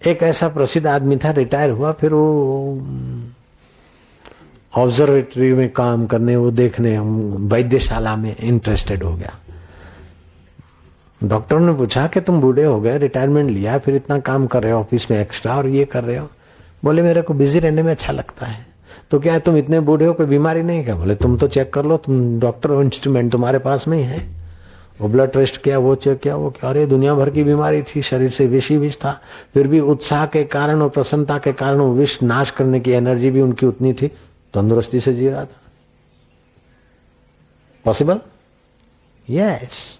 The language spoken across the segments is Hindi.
एक ऐसा प्रसिद्ध आदमी था, रिटायर हुआ, फिर वो ऑब्जर्वेटरी में काम करने, वो देखने, वैद्यशाला में इंटरेस्टेड हो गया। डॉक्टर ने पूछा कि तुम बूढ़े हो गए, रिटायरमेंट लिया, फिर इतना काम कर रहे हो ऑफिस में एक्स्ट्रा और ये कर रहे हो। बोले मेरे को बिजी रहने में अच्छा लगता है। तो क्या है, तुम इतने बूढ़े हो, कोई बीमारी नहीं क्या? बोले तुम तो चेक कर लो, तुम डॉक्टर हो, इंस्ट्रूमेंट तुम्हारे पास में ही है। वो ब्लड टेस्ट किया, वो चेक किया, वो क्या, अरे दुनिया भर की बीमारी थी, शरीर से विष ही विष था। फिर भी उत्साह के कारण और प्रसन्नता के कारण वो विष नाश करने की एनर्जी भी उनकी उतनी थी, तंदुरुस्ती से जी रहा था। पॉसिबल? यस।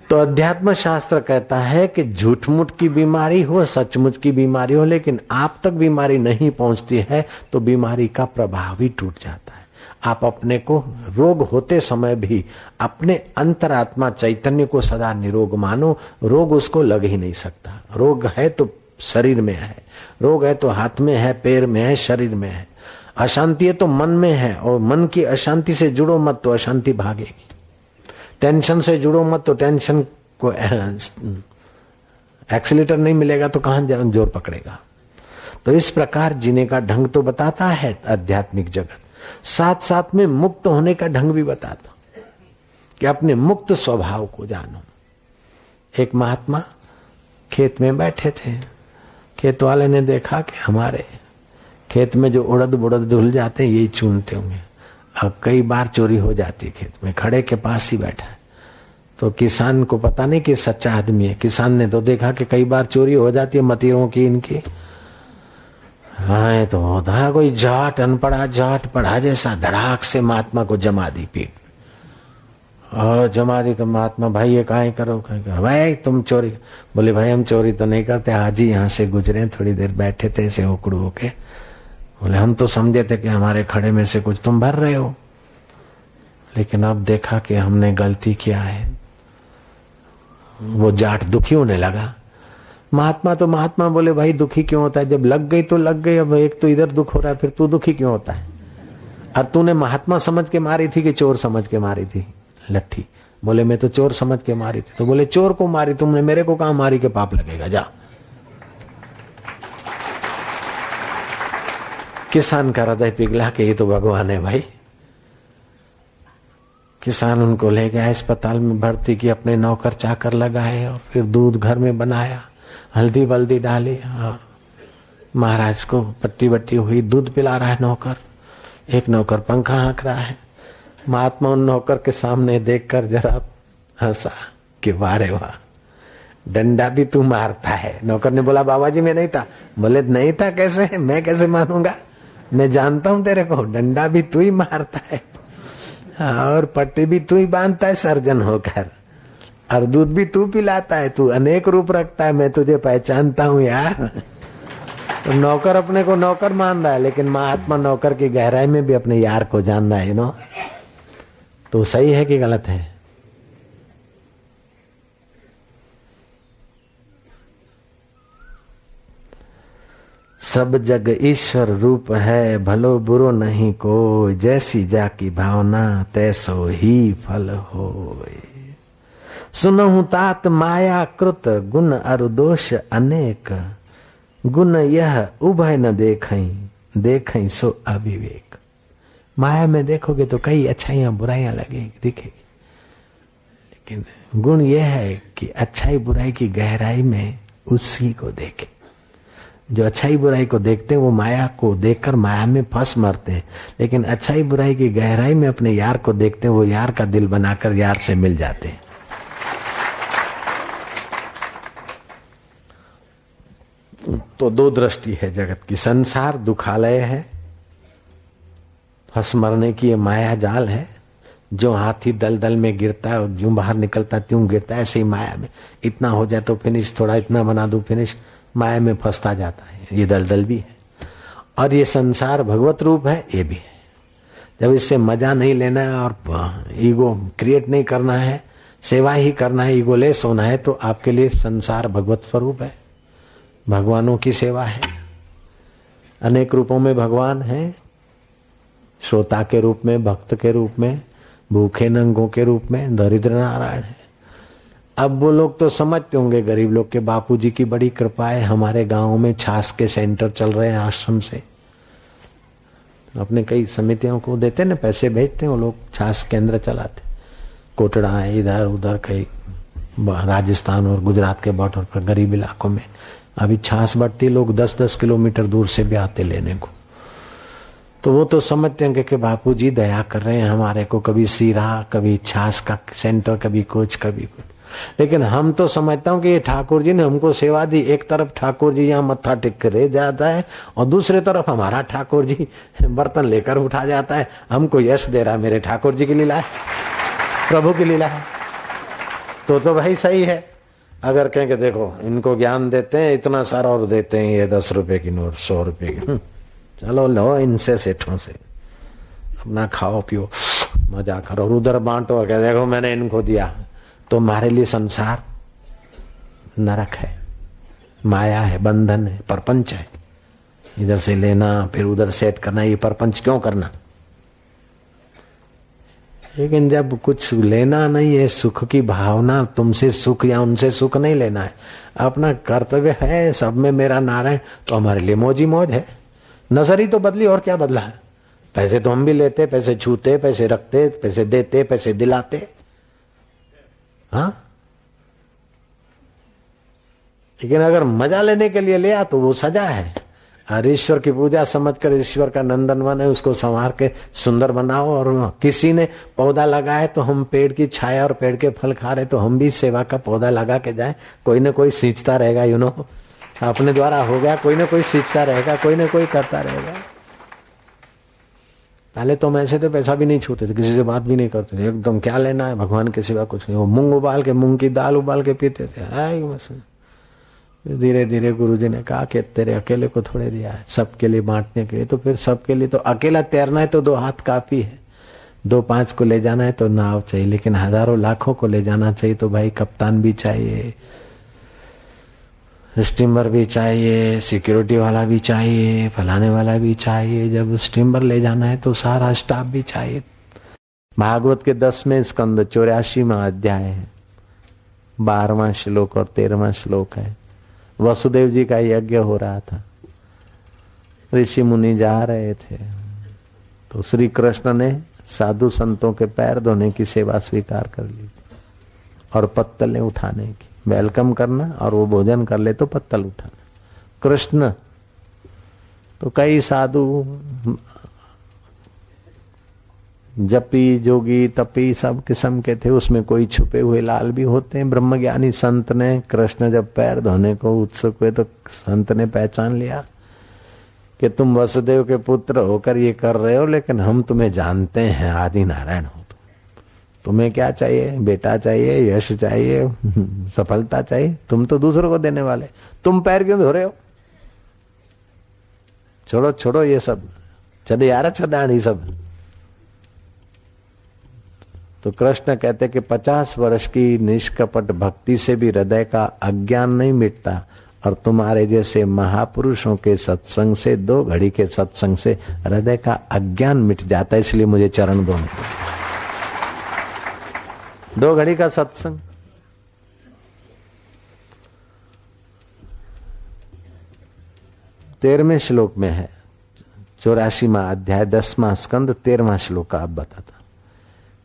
तो अध्यात्म शास्त्र कहता है कि झूठमुठ की बीमारी हो, सचमुच की बीमारी हो, लेकिन आप तक बीमारी नहीं पहुंचती है तो बीमारी का प्रभाव ही टूट जाता है। आप अपने को रोग होते समय भी अपने अंतरात्मा चैतन्य को सदा निरोग मानो। रोग उसको लग ही नहीं सकता। रोग है तो शरीर में है, रोग है तो हाथ में है, पैर में है, शरीर में है। अशांति है तो मन में है, और मन की अशांति से जुड़ो मत तो अशांति भागेगी। टेंशन से जुड़ो मत तो टेंशन को एक्सीलेटर नहीं मिलेगा तो कहां जोर पकड़ेगा। तो इस प्रकार जीने का ढंग तो बताता है आध्यात्मिक जगत, साथ साथ में मुक्त होने का ढंग भी बताता कि अपने मुक्त स्वभाव को जानो। एक महात्मा खेत में बैठे थे, खेत वाले ने देखा कि हमारे खेत में जो उड़द बुड़द धुल जाते हैं यही चुनते होंगे। अब कई बार चोरी हो जाती है खेत में, खड़े के पास ही बैठा है। तो किसान को पता नहीं कि सच्चा आदमी है। किसान ने तो देखा कि कई बार चोरी हो जाती है मतीरों की इनकी। हाँ, तो होता कोई जाट अनपढ़ा जाट पढ़ा जैसा धड़ाक से महात्मा को जमा दी पीठ, और जमा दी तो महात्मा, भाई ये काहे करो, भाई तुम चोरी? बोले भाई हम चोरी तो नहीं करते, आज ही यहाँ से गुजरे, थोड़ी देर बैठे थे ऐसे उकड़ू होके। बोले हम तो समझे थे कि हमारे खड़े में से कुछ तुम भर रहे हो, लेकिन अब देखा कि हमने गलती किया है। वो जाट दुखी होने लगा। महात्मा तो महात्मा बोले भाई दुखी क्यों होता है, जब लग गई तो लग गई, अब एक तो इधर दुख हो रहा है, फिर तू दुखी क्यों होता है? और तूने महात्मा समझ के मारी थी कि चोर समझ के मारी थी लट्ठी? बोले मैं तो चोर समझ के मारी थी। तो बोले चोर को मारी तुमने, मेरे को कहां मारी के पाप लगेगा, जा। किसान का हृदय पिघला कि ये तो भगवान है भाई। किसान उनको ले गया, अस्पताल में भर्ती की, अपने नौकर चाकर लगाए और फिर दूध घर में बनाया, हल्दी वल्दी डाली और महाराज को पट्टी बट्टी हुई, दूध पिला रहा है नौकर। एक नौकर पंखा हाँक रहा है। महात्मा उन नौकर के सामने देखकर जरा हंसा कि वाह रे वाह, डंडा भी तू मारता है। नौकर ने बोला बाबा जी मैं नहीं था। बोले नहीं था कैसे, मैं कैसे मानूंगा, मैं जानता हूं तेरे को, डंडा भी तू ही मारता है और पट्टी भी तू ही बांधता है सर्जन होकर, और दूध भी तू पिलाता है, तू अनेक रूप रखता है, मैं तुझे पहचानता हूं यार। तो नौकर अपने को नौकर मान रहा है, लेकिन महात्मा नौकर की गहराई में भी अपने यार को जानना है नो। तो सही है कि गलत है? सब जग ईश्वर रूप है, भलो बुरो नहीं को, जैसी जाकी भावना तैसो ही फल होय। सुनहु तात माया कृत गुण अरु दोष अनेक, गुण यह उभय न देखई, देखई सो अविवेक। माया में देखोगे तो कई अच्छाइयां बुराइयां लगेगी, दिखेगी, लेकिन गुण यह है कि अच्छाई बुराई की गहराई में उसी को देखे। जो अच्छाई बुराई को देखते हैं वो माया को देखकर माया में फंस मरते हैं, लेकिन अच्छाई बुराई की गहराई में अपने यार को देखते हैं, वो यार का दिल बनाकर यार से मिल जाते हैं। तो दो दृष्टि है जगत की। संसार दुखालय है, फंस मरने की ये माया जाल है। जो हाथी दलदल में गिरता है और यूं बाहर निकलता है त्यों गिरता है, ऐसे ही माया में इतना हो जाए तो फिनिश, थोड़ा इतना बना दो फिनिश, माया में फंसता जाता है। ये दलदल भी है और ये संसार भगवत रूप है, ये भी है। जब इससे मजा नहीं लेना है और ईगो क्रिएट नहीं करना है, सेवा ही करना है, ईगो लेस होना है, तो आपके लिए संसार भगवत स्वरूप है, भगवानों की सेवा है। अनेक रूपों में भगवान है, श्रोता के रूप में, भक्त के रूप में, भूखे नंगों के रूप में, दरिद्र नारायण है। अब वो लोग तो समझते होंगे गरीब लोग के बापूजी की बड़ी कृपा है, हमारे गांव में छाछ के सेंटर चल रहे हैं आश्रम से। अपने कई समितियों को देते ना, पैसे भेजते हैं, वो लोग छाछ केंद्र चलाते। कोटड़ा है, इधर उधर कई राजस्थान और गुजरात के बॉर्डर पर गरीब इलाकों में अभी छाछ बट्टी लोग 10-10 किलोमीटर दूर से भी आते लेने को। तो वो तो समझते हैं कि बापूजी दया कर रहे हैं हमारे को, कभी सीरा, कभी छाछ का सेंटर, कभी कुछ कभी कुछ। लेकिन हम तो समझता हूँ कि ये ठाकुर जी ने हमको सेवा दी। एक तरफ ठाकुर जी यहाँ मत्था टेक कर रह जाता है और दूसरे तरफ हमारा ठाकुर जी बर्तन लेकर उठा जाता है, हमको यश दे रहा है। मेरे ठाकुर जी की लीला है, प्रभु की लीला है। तो भाई सही है। अगर कहें कि देखो इनको ज्ञान देते हैं इतना सारा और देते हैं ये 10 रुपए की नोट, 100 रुपए की, चलो लो इनसे सेठों से, अपना खाओ पियो मजा करो और उधर बांटो और कह देखो मैंने इनको दिया। तो हमारे लिए संसार नरक है, माया है, बंधन है, परपंच है। इधर से लेना फिर उधर सेट करना, ये परपंच क्यों करना। लेकिन जब कुछ लेना नहीं है, सुख की भावना, तुमसे सुख या उनसे सुख नहीं लेना है, अपना कर्तव्य है सब में मेरा नारायण, तो हमारे लिए मौज ही मौज है। नजर तो बदली और क्या बदला है। पैसे तो हम भी लेते, पैसे छूते, पैसे रखते, पैसे देते, पैसे दिलाते। हाँ, लेकिन अगर मजा लेने के लिए लिया तो वो सजा है। और ईश्वर की पूजा समझकर ईश्वर का नंदन बने, उसको संवार के सुंदर बनाओ। और किसी ने पौधा लगाए तो हम पेड़ की छाया और पेड़ के फल खा रहे, तो हम भी सेवा का पौधा लगा के जाए। कोई ना कोई सींचता रहेगा, यू नो, अपने द्वारा हो गया, कोई ना कोई सींचता रहेगा, कोई ना कोई करता रहेगा। पहले तो हम ऐसे थे, पैसा भी नहीं छूते थे, किसी से बात भी नहीं करते थे, एकदम क्या लेना है भगवान के सिवा कुछ नहीं। वो मूंग उबाल के, मूंग की दाल उबाल के पीते थे। धीरे धीरे गुरुजी ने कहा कि तेरे अकेले को थोड़े दिया है, सबके लिए बांटने के लिए। तो फिर सबके लिए तो अकेला तैरना है तो 2 हाथ काफी है, 2-5 को ले जाना है तो नाव चाहिए, लेकिन हजारों लाखों को ले जाना चाहिए तो भाई कप्तान भी चाहिए, स्टीमर भी चाहिए, सिक्योरिटी वाला भी चाहिए, फलाने वाला भी चाहिए। जब स्टीमर ले जाना है तो सारा स्टाफ भी चाहिए। भागवत के 10वें स्कंद 84वां अध्याय है, 12वां श्लोक और 13वां श्लोक है। वसुदेव जी का यज्ञ हो रहा था, ऋषि मुनि जा रहे थे, तो श्री कृष्ण ने साधु संतों के पैर धोने की सेवा स्वीकार कर ली और पत्तलें उठाने की, वेलकम करना, और वो भोजन कर ले तो पत्तल उठाना। कृष्ण तो कई साधु जपी जोगी तपी सब किस्म के थे, उसमें कोई छुपे हुए लाल भी होते हैं। ब्रह्मज्ञानी संत ने, कृष्ण जब पैर धोने को उत्सुक हुए तो संत ने पहचान लिया कि तुम वसुदेव के पुत्र होकर ये कर रहे हो, लेकिन हम तुम्हें जानते हैं, आदि नारायण हो। तुम्हें क्या चाहिए? बेटा चाहिए, यश चाहिए, सफलता चाहिए, तुम तो दूसरों को देने वाले, तुम पैर क्यों धो रहे हो? छोड़ो छोड़ो ये सब, चले यार छड़ानी सब। तो कृष्ण कहते कि 50 वर्ष की निष्कपट भक्ति से भी हृदय का अज्ञान नहीं मिटता, और तुम्हारे जैसे महापुरुषों के सत्संग से, 2 घड़ी के सत्संग से हृदय का अज्ञान मिट जाता है। इसलिए मुझे चरण दो, 2 घड़ी का सत्संग। तेरहवें श्लोक में है, 84वां अध्याय 10वां स्कंद 13वां श्लोक का। अब बताता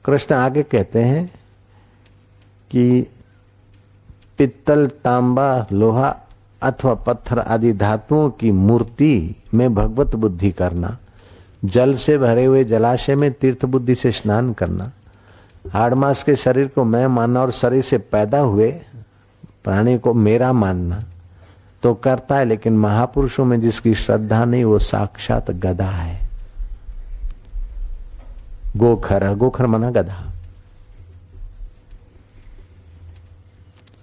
कृष्ण आगे कहते हैं कि पित्तल, तांबा, लोहा अथवा पत्थर आदि धातुओं की मूर्ति में भगवत बुद्धि करना, जल से भरे हुए जलाशय में तीर्थ बुद्धि से स्नान करना, हाड़ मांस के शरीर को मैं मानना और शरीर से पैदा हुए प्राणी को मेरा मानना तो करता है, लेकिन महापुरुषों में जिसकी श्रद्धा नहीं वो साक्षात गधा है। गोखर, गोखर माना गधा।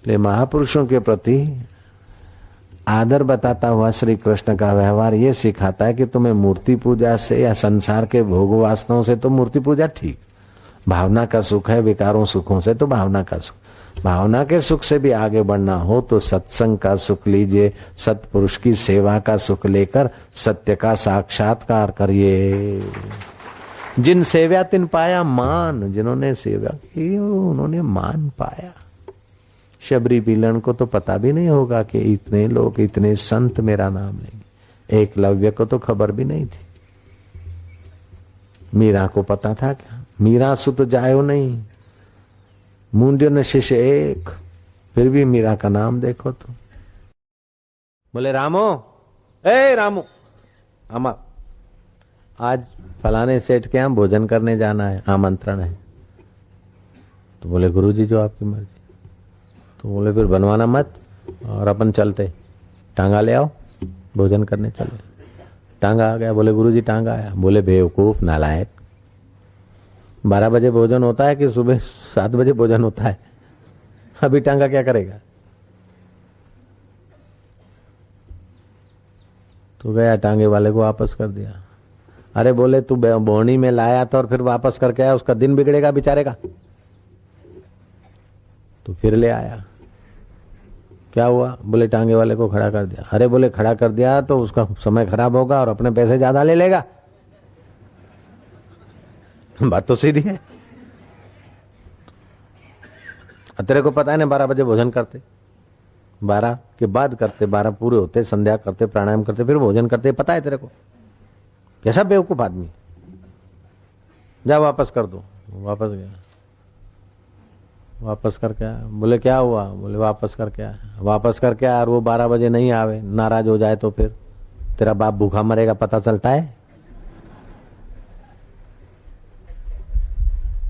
ले महापुरुषों के प्रति आदर बताता हुआ श्री कृष्ण का व्यवहार ये सिखाता है कि तुम्हें मूर्ति पूजा से या संसार के भोग वासनाओं से तो मूर्ति पूजा ठीक, भावना का सुख है, विकारों सुखों से तो भावना का सुख। भावना के सुख से भी आगे बढ़ना हो तो सत्संग का सुख लीजिए, सत्पुरुष की सेवा का सुख लेकर सत्य का साक्षात्कार करिए। जिन सेव्या तिन पाया मान, जिन्होंने सेवा की उन्होंने मान पाया। शबरी पीलन को तो पता भी नहीं होगा कि इतने लोग, इतने संत मेरा नाम लेंगे। एकलव्य को तो खबर भी नहीं थी। मीरा को पता था क्या? मीरा सुत जायो नहीं, मुंडियो ने शिष्य एक, फिर भी मीरा का नाम देखो तो। बोले रामो, ए रामू, अमा आज फलाने सेठ के यहाँ भोजन करने जाना है, आमंत्रण है। तो बोले गुरुजी जो आपकी मर्जी। तो बोले फिर बनवाना मत और अपन चलते, टांगा ले आओ, भोजन करने चले। टांगा आ गया। बोले गुरुजी टांगा आया। बोले बेवकूफ नालायक, 12 बजे भोजन होता है कि सुबह 7 बजे भोजन होता है? अभी टांगा क्या करेगा? तो गया, टांगे वाले को वापस कर दिया। अरे बोले तू बोनी में लाया था और फिर वापस करके आया, उसका दिन बिगड़ेगा बेचारे का। तो फिर ले आया। क्या हुआ? बोले टांगे वाले को खड़ा कर दिया। अरे बोले खड़ा कर दिया तो उसका समय खराब होगा और अपने पैसे ज्यादा ले लेगा। बात तो सीधी है। तेरे को पता है ना 12 बजे भोजन करते, 12 के बाद करते, 12 पूरे होते, संध्या करते, प्राणायाम करते, फिर भोजन करते, पता है तेरे को? कैसा बेवकूफ आदमी। जा वापस कर दो। वापस गया, वापस करके आया। बोले क्या हुआ? बोले वापस करके आया। वापस करके आया और वो 12 बजे नहीं आवे, नाराज हो जाए तो फिर तेरा बाप भूखा मरेगा, पता चलता है?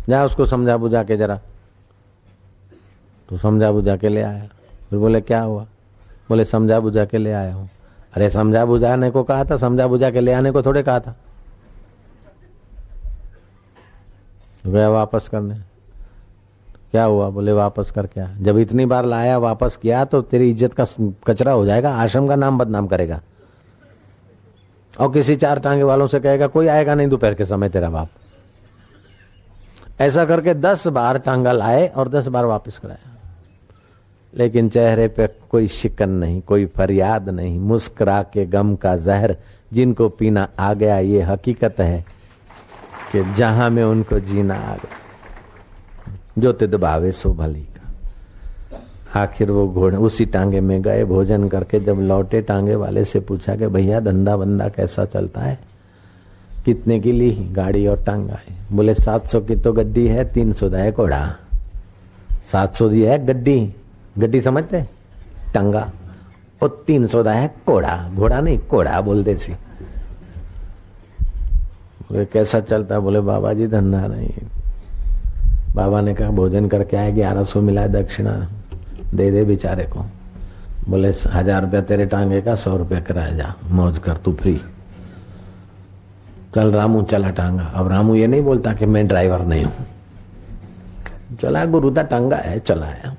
जा उसको समझा बुझा के जरा। तो समझा बुझा के ले आया। फिर बोले क्या हुआ? बोले समझा बुझा के ले आया हूं। अरे समझा बुझाने को कहा था, समझा बुझा के ले आने को थोड़े कहा था। गया वापस करने। क्या हुआ? बोले वापस करके आ। जब इतनी बार लाया, वापस किया तो तेरी इज्जत का कचरा हो जाएगा, आश्रम का नाम बदनाम करेगा और किसी 4 टांगे वालों से कहेगा कोई आएगा नहीं दोपहर के समय तेरा बाप। ऐसा करके 10 बार टांगा लाए और 10 बार वापस कराया, लेकिन चेहरे पे कोई शिकन नहीं, कोई फरियाद नहीं, मुस्कुरा के गम का जहर जिनको पीना आ गया। ये हकीकत है कि जहां में उनको जीना आ गया। जो तिद भावे सो भली का। आखिर वो घोड़े उसी टांगे में गए, भोजन करके जब लौटे, टांगे वाले से पूछा कि भैया धंधा बंदा कैसा चलता है? कितने की ली गाड़ी और टांगा है? बोले 700 की तो गड्डी है, 300 का है घोड़ा। 700 दी है गड्डी, गड्डी समझते? टांगा। और 300 का है घोड़ा, घोड़ा नहीं घोड़ा बोलते सी। बोले कैसा चलता? बोले बाबा जी धंधा नहीं। बाबा ने कहा भोजन करके आए, 1100 मिला दक्षिणा, दे दे बेचारे को। बोले 1000 रुपया तेरे टांगे का, 100 रुपया किराया, जा मौज कर, तू फ्री। चल रामू चला टांगा। अब रामू ये नहीं बोलता कि मैं ड्राइवर नहीं हूं। चला, गुरुदा टांगा है, चलाया।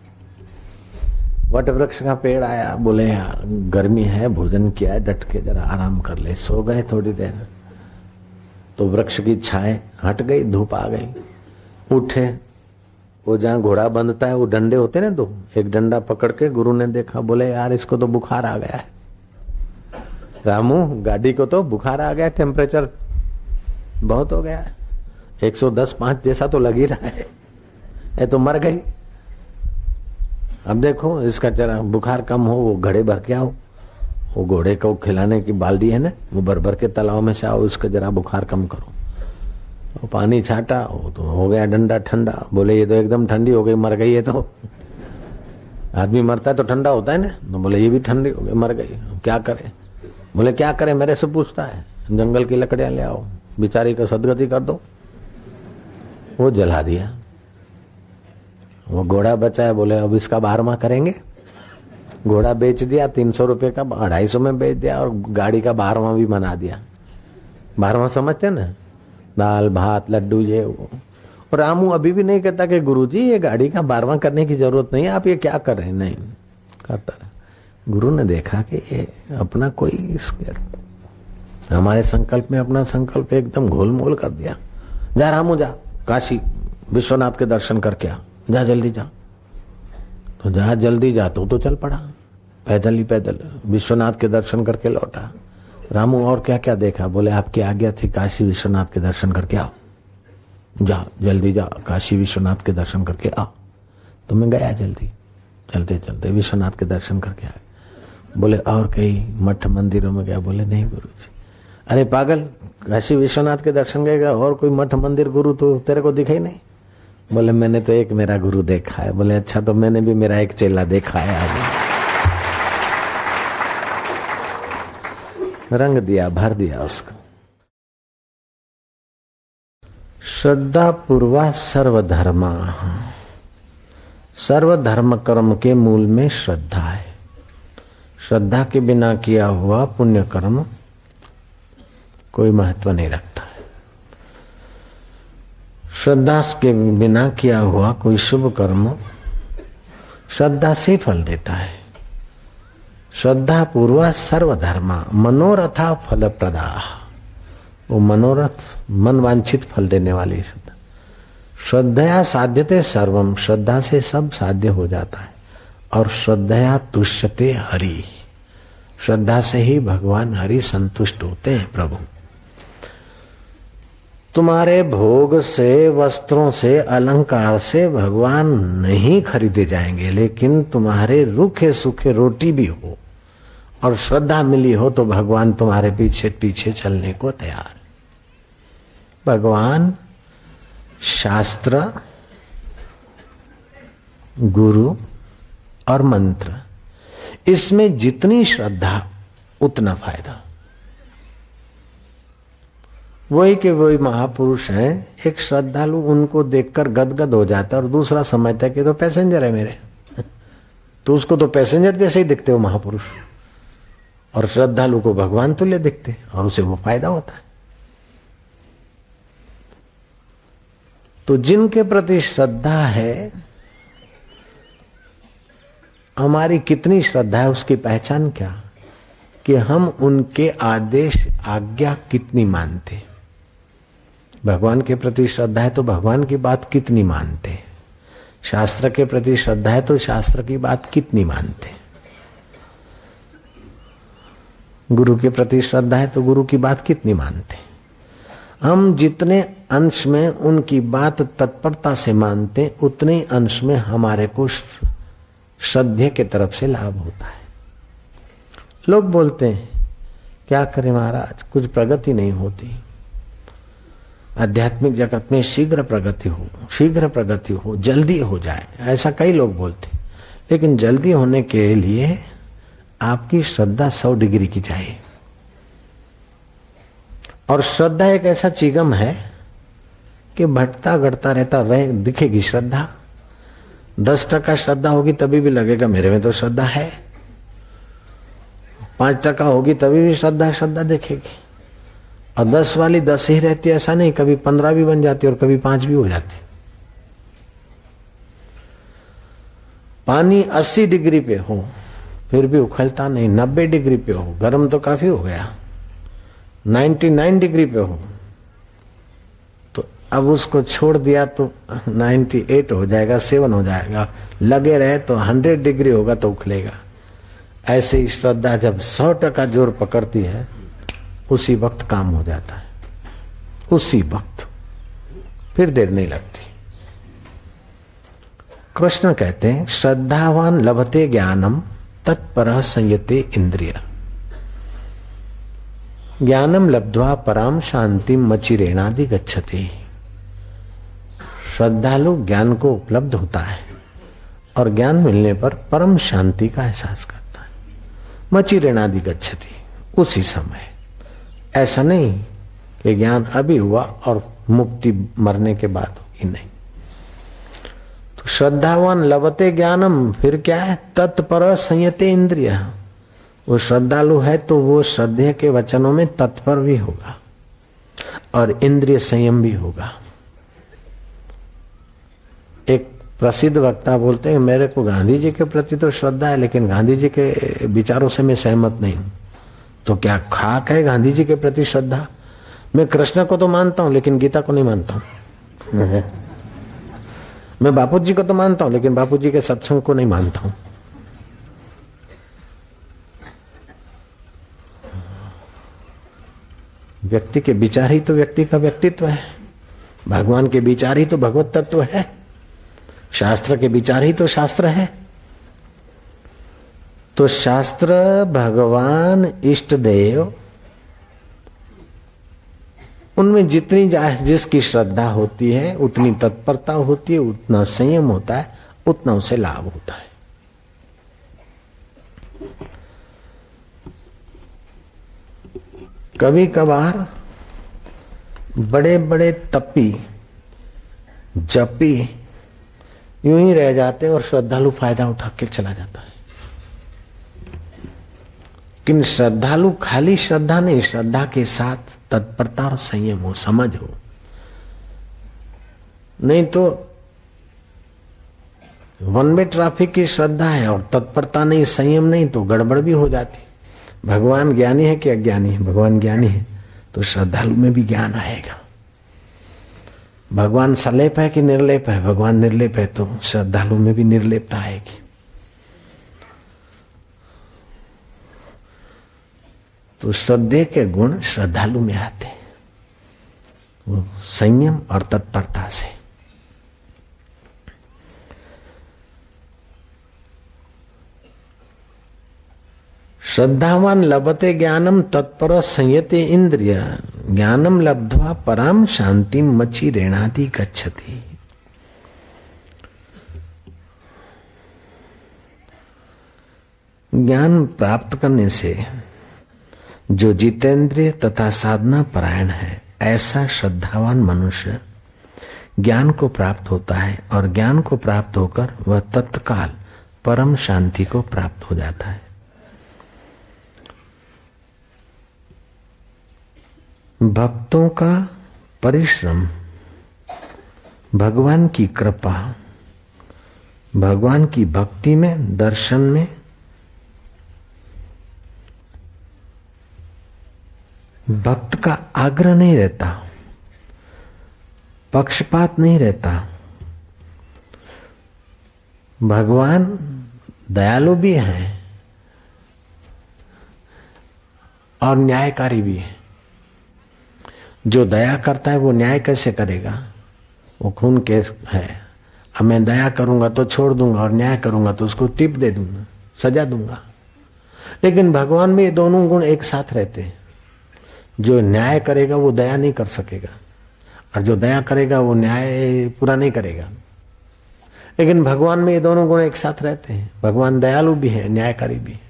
वट वृक्ष का पेड़ आया। बोले यार गर्मी है, भोजन किया है, डट के जरा आराम कर ले। सो गए थोड़ी देर तो वृक्ष की छाए हट गई, धूप आ गई। उठे, वो जहां घोड़ा बंधता है वो डंडे होते ना दो, एक डंडा पकड़ के गुरु ने देखा। बोले यार इसको तो बुखार आ गया है। रामू गाड़ी को तो बुखार आ गया, टेम्परेचर बहुत हो गया है, 110-5 जैसा तो लग ही रहा है, ये तो मर गई। अब देखो इसका जरा बुखार कम हो, वो घड़े भर के आओ, वो घोड़े को खिलाने की बाल्टी है ना, वो भर भर के तालाब में से आओ, इसका जरा बुखार कम करो। वो पानी छाटा, वो तो हो गया डंडा ठंडा। बोले ये तो एकदम ठंडी हो गई, मर गई है। तो आदमी मरता है तो ठंडा होता है ना, तो बोले ये भी ठंडी हो गई, मर गई, क्या करे? बोले क्या करे? मेरे से पूछता है। जंगल की लकड़ियां ले आओ, बेचारी का सदगति कर दो। वो जला दिया। वो घोड़ा बचा है। बोले अब इसका 12वां करेंगे। घोड़ा बेच दिया 300 रुपये का, 250 में बेच दिया और गाड़ी का 12वां भी बना दिया। 12वां समझते ना, दाल भात लड्डू ये वो। और रामू अभी भी नहीं कहता कि गुरुजी ये गाड़ी का 12वां करने की जरूरत नहीं है, आप ये क्या कर रहे हैं? नहीं करता रहे। गुरु ने देखा कि ये अपना कोई हमारे संकल्प में अपना संकल्प एकदम घोलमोल कर दिया। जा रामू जा, काशी विश्वनाथ के दर्शन करके आ, जा जल्दी जा। तो जा जल्दी जा, तो चल पड़ा पैदल ही पैदल, विश्वनाथ के दर्शन करके लौटा। रामू और क्या क्या देखा? बोले आपकी आज्ञा थी काशी विश्वनाथ के दर्शन करके आओ। जा जल्दी जा, काशी विश्वनाथ के दर्शन करके आओ। तो मैं गया जल्दी। चलते चलते विश्वनाथ के दर्शन करके आए। बोले और कई मठ मंदिरों में गया? बोले नहीं गुरुजी। अरे पागल, काशी विश्वनाथ के दर्शन गएगा और कोई मठ मंदिर गुरु तो तेरे को दिखा ही नहीं? बोले मैंने तो एक मेरा गुरु देखा है। बोले अच्छा, तो मैंने भी मेरा एक चेला देखा है। आगे रंग दिया, भर दिया उसको। श्रद्धा पूर्वा सर्वधर्मा। सर्वधर्म कर्म के मूल में श्रद्धा है। श्रद्धा के बिना किया हुआ पुण्य कर्म कोई महत्व नहीं रखता है। श्रद्धा के बिना किया हुआ कोई शुभ कर्म श्रद्धा से फल देता है। श्रद्धा पूर्वा सर्वधर्मा मनोरथा फल प्रदा। वो मनोरथ मन वांछित फल देने वाली श्रद्धा। श्रद्धया साध्यते सर्वम। श्रद्धा से सब साध्य हो जाता है। और श्रद्धया तुष्यते हरि। श्रद्धा से ही भगवान हरि संतुष्ट होते हैं। प्रभु तुम्हारे भोग से, वस्त्रों से, अलंकार से भगवान नहीं खरीदे जाएंगे, लेकिन तुम्हारे रूखे सूखे रोटी भी हो और श्रद्धा मिली हो तो भगवान तुम्हारे पीछे पीछे चलने को तैयार। भगवान, शास्त्र, गुरु और मंत्र, इसमें जितनी श्रद्धा उतना फायदा। वही के वही महापुरुष हैं। एक श्रद्धालु उनको देखकर गदगद हो जाता है और दूसरा समझता है कि तो पैसेंजर है मेरे। तो उसको तो पैसेंजर जैसे ही दिखते हो महापुरुष, और श्रद्धालु को भगवान तुल्य दिखते और उसे वो फायदा होता है। तो जिनके प्रति श्रद्धा है, हमारी कितनी श्रद्धा है उसकी पहचान क्या? कि हम उनके आदेश आज्ञा कितनी मानते। भगवान के प्रति श्रद्धा है तो भगवान की बात कितनी मानते। शास्त्र के प्रति श्रद्धा है तो शास्त्र की बात कितनी मानते। गुरु के प्रति श्रद्धा है तो गुरु की बात कितनी मानते। हम जितने अंश में उनकी बात तत्परता से मानते, उतने अंश में हमारे को श्रद्धे के तरफ से लाभ होता है। लोग बोलते हैं क्या करें महाराज, कुछ प्रगति नहीं होती। आध्यात्मिक जगत में शीघ्र प्रगति हो, जल्दी हो जाए, ऐसा कई लोग बोलते। लेकिन जल्दी होने के लिए आपकी श्रद्धा 100 डिग्री की चाहिए। और श्रद्धा एक ऐसा चिगम है कि भटता घटता रहता रहे, दिखेगी श्रद्धा। 10% श्रद्धा होगी तभी भी लगेगा मेरे में तो श्रद्धा है। 5% होगी तभी भी श्रद्धा दिखेगी। और 10 वाली 10 ही रहती, ऐसा नहीं, कभी 15 भी बन जाती और कभी 5 भी हो जाती। पानी 80 डिग्री पे हो फिर भी उखलता नहीं, 90 डिग्री पे हो, गर्म तो काफी हो गया, 99 डिग्री पे हो तो अब उसको छोड़ दिया तो 98 हो जाएगा, 7 हो जाएगा। लगे रहे तो 100 डिग्री होगा तो उखलेगा। ऐसे ही श्रद्धा जब 100% जोर पकड़ती है उसी वक्त काम हो जाता है, उसी वक्त, फिर देर नहीं लगती। कृष्ण कहते हैं श्रद्धावान लभते ज्ञानम तत्परः संयते इंद्रिय। ज्ञानम लब्ध्वा पराम शांतिम मचिरेणादि गच्छति। श्रद्धालु ज्ञान को उपलब्ध होता है और ज्ञान मिलने पर परम शांति का एहसास करता है। मचिरेणादि गच्छति, उसी समय। ऐसा नहीं कि ज्ञान अभी हुआ और मुक्ति मरने के बाद होगी, नहीं। तो श्रद्धावान लभते ज्ञानम, फिर क्या है? तत्पर संयते इंद्रिय। वो श्रद्धालु है तो वो श्रद्धेय के वचनों में तत्पर भी होगा और इंद्रिय संयम भी होगा। एक प्रसिद्ध वक्ता बोलते हैं मेरे को गांधी जी के प्रति तो श्रद्धा है लेकिन गांधी जी के विचारों से मैं सहमत नहीं हूं। तो क्या खाक है गांधी जी के प्रति श्रद्धा? मैं कृष्ण को तो मानता हूं लेकिन गीता को नहीं मानता हूं। मैं बापू जी को तो मानता हूं लेकिन बापू जी के सत्संग को नहीं मानता हूं। व्यक्ति के विचार ही तो व्यक्ति का व्यक्तित्व है। भगवान के विचार ही तो भगवत तत्व है। शास्त्र के विचार ही तो शास्त्र है। तो शास्त्र, भगवान, इष्ट देव, उनमें जितनी जिसकी श्रद्धा होती है, उतनी तत्परता होती है, उतना संयम होता है, उतना उसे लाभ होता है। कभी कभार बड़े बड़े तपी जपी यूं ही रह जाते और श्रद्धालु फायदा उठा के चला जाता है। लेकिन श्रद्धालु खाली श्रद्धा नहीं, श्रद्धा के साथ तत्परता और संयम हो, समझ हो। नहीं तो वन वे ट्रैफिक की श्रद्धा है और तत्परता नहीं, संयम नहीं, तो गड़बड़ भी हो जाती। भगवान ज्ञानी है कि अज्ञानी है? भगवान ज्ञानी है तो श्रद्धालु में भी ज्ञान आएगा। भगवान सलेप है कि निर्लेप है? भगवान निर्लेप है तो श्रद्धालु में भी निर्लेपता आएगी। तो श्रद्धे के गुण श्रद्धालु में आते हैं, वो संयम और तत्परता से। श्रद्धावान लभते ज्ञानम तत्पर संयते इंद्रिय ज्ञानम लब्ध्वा पराम शांति मची रेणादि गच्छति। ज्ञान प्राप्त करने से जो जितेंद्रिय तथा साधना परायण है, ऐसा श्रद्धावान मनुष्य ज्ञान को प्राप्त होता है और ज्ञान को प्राप्त होकर वह तत्काल परम शांति को प्राप्त हो जाता है। भक्तों का परिश्रम, भगवान की कृपा, भगवान की भक्ति में, दर्शन में भक्त का आग्रह नहीं रहता, पक्षपात नहीं रहता। भगवान दयालु भी है और न्यायकारी भी है। जो दया करता है वो न्याय कैसे करेगा? वो खून केस है। अब मैं दया करूंगा तो छोड़ दूंगा और न्याय करूंगा तो उसको टिप दे दूंगा, सजा दूंगा। लेकिन भगवान में ये दोनों गुण एक साथ रहते हैं। जो न्याय करेगा वो दया नहीं कर सकेगा और जो दया करेगा वो न्याय पूरा नहीं करेगा। लेकिन भगवान में ये दोनों गुण एक साथ रहते हैं। भगवान दयालु भी है, न्यायकारी भी है।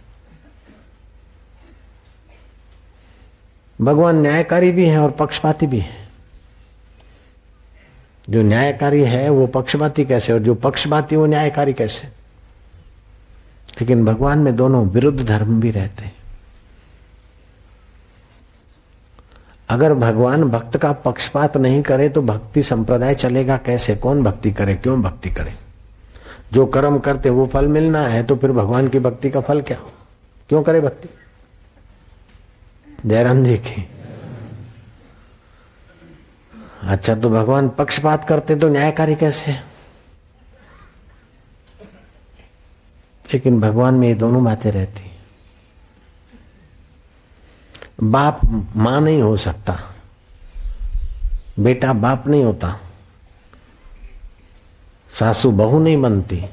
भगवान न्यायकारी भी है और पक्षपाती भी है। जो न्यायकारी है वो पक्षपाती कैसे, और जो पक्षपाती वो न्यायकारी कैसे? लेकिन भगवान में दोनों विरुद्ध धर्म भी रहते हैं। अगर भगवान भक्त का पक्षपात नहीं करे तो भक्ति संप्रदाय चलेगा कैसे? कौन भक्ति करे, क्यों भक्ति करे? जो कर्म करते वो फल मिलना है तो फिर भगवान की भक्ति का फल क्या हो? क्यों करे भक्ति? जयराम जी की। अच्छा, तो भगवान पक्षपात करते तो न्यायकारी कैसे? लेकिन भगवान में ये दोनों बातें रहती। बाप मां नहीं हो सकता, बेटा बाप नहीं होता, सासू बहू नहीं बनती।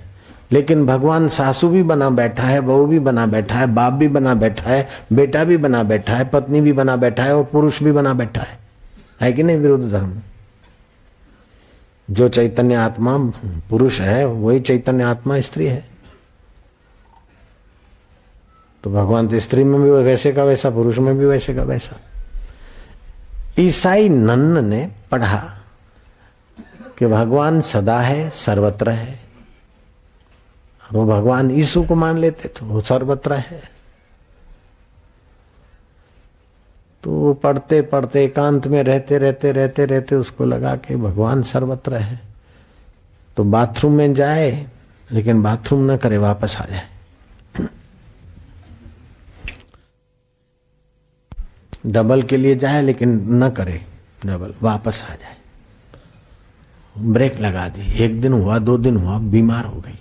लेकिन भगवान सासू भी बना बैठा है, बहू भी बना बैठा है, बाप भी बना बैठा है, बेटा भी बना बैठा है, पत्नी भी बना बैठा है और पुरुष भी बना बैठा है कि नहीं? विरुद्ध धर्म। जो चैतन्य आत्मा पुरुष है वही चैतन्य आत्मा स्त्री है। तो भगवान तो स्त्री में भी वैसे का वैसा, पुरुष में भी वैसे का वैसा। ईसाई नन्न ने पढ़ा कि भगवान सदा है, सर्वत्र है। वो भगवान यीशु को मान लेते तो वो सर्वत्र है। तो वो पढ़ते पढ़ते एकांत में रहते उसको लगा कि भगवान सर्वत्र है। तो बाथरूम में जाए लेकिन बाथरूम न करे, वापस आ जाए। डबल के लिए जाए लेकिन न करे डबल, वापस आ जाए। ब्रेक लगा दी। 1 दिन हुआ, 2 दिन हुआ, बीमार हो गई।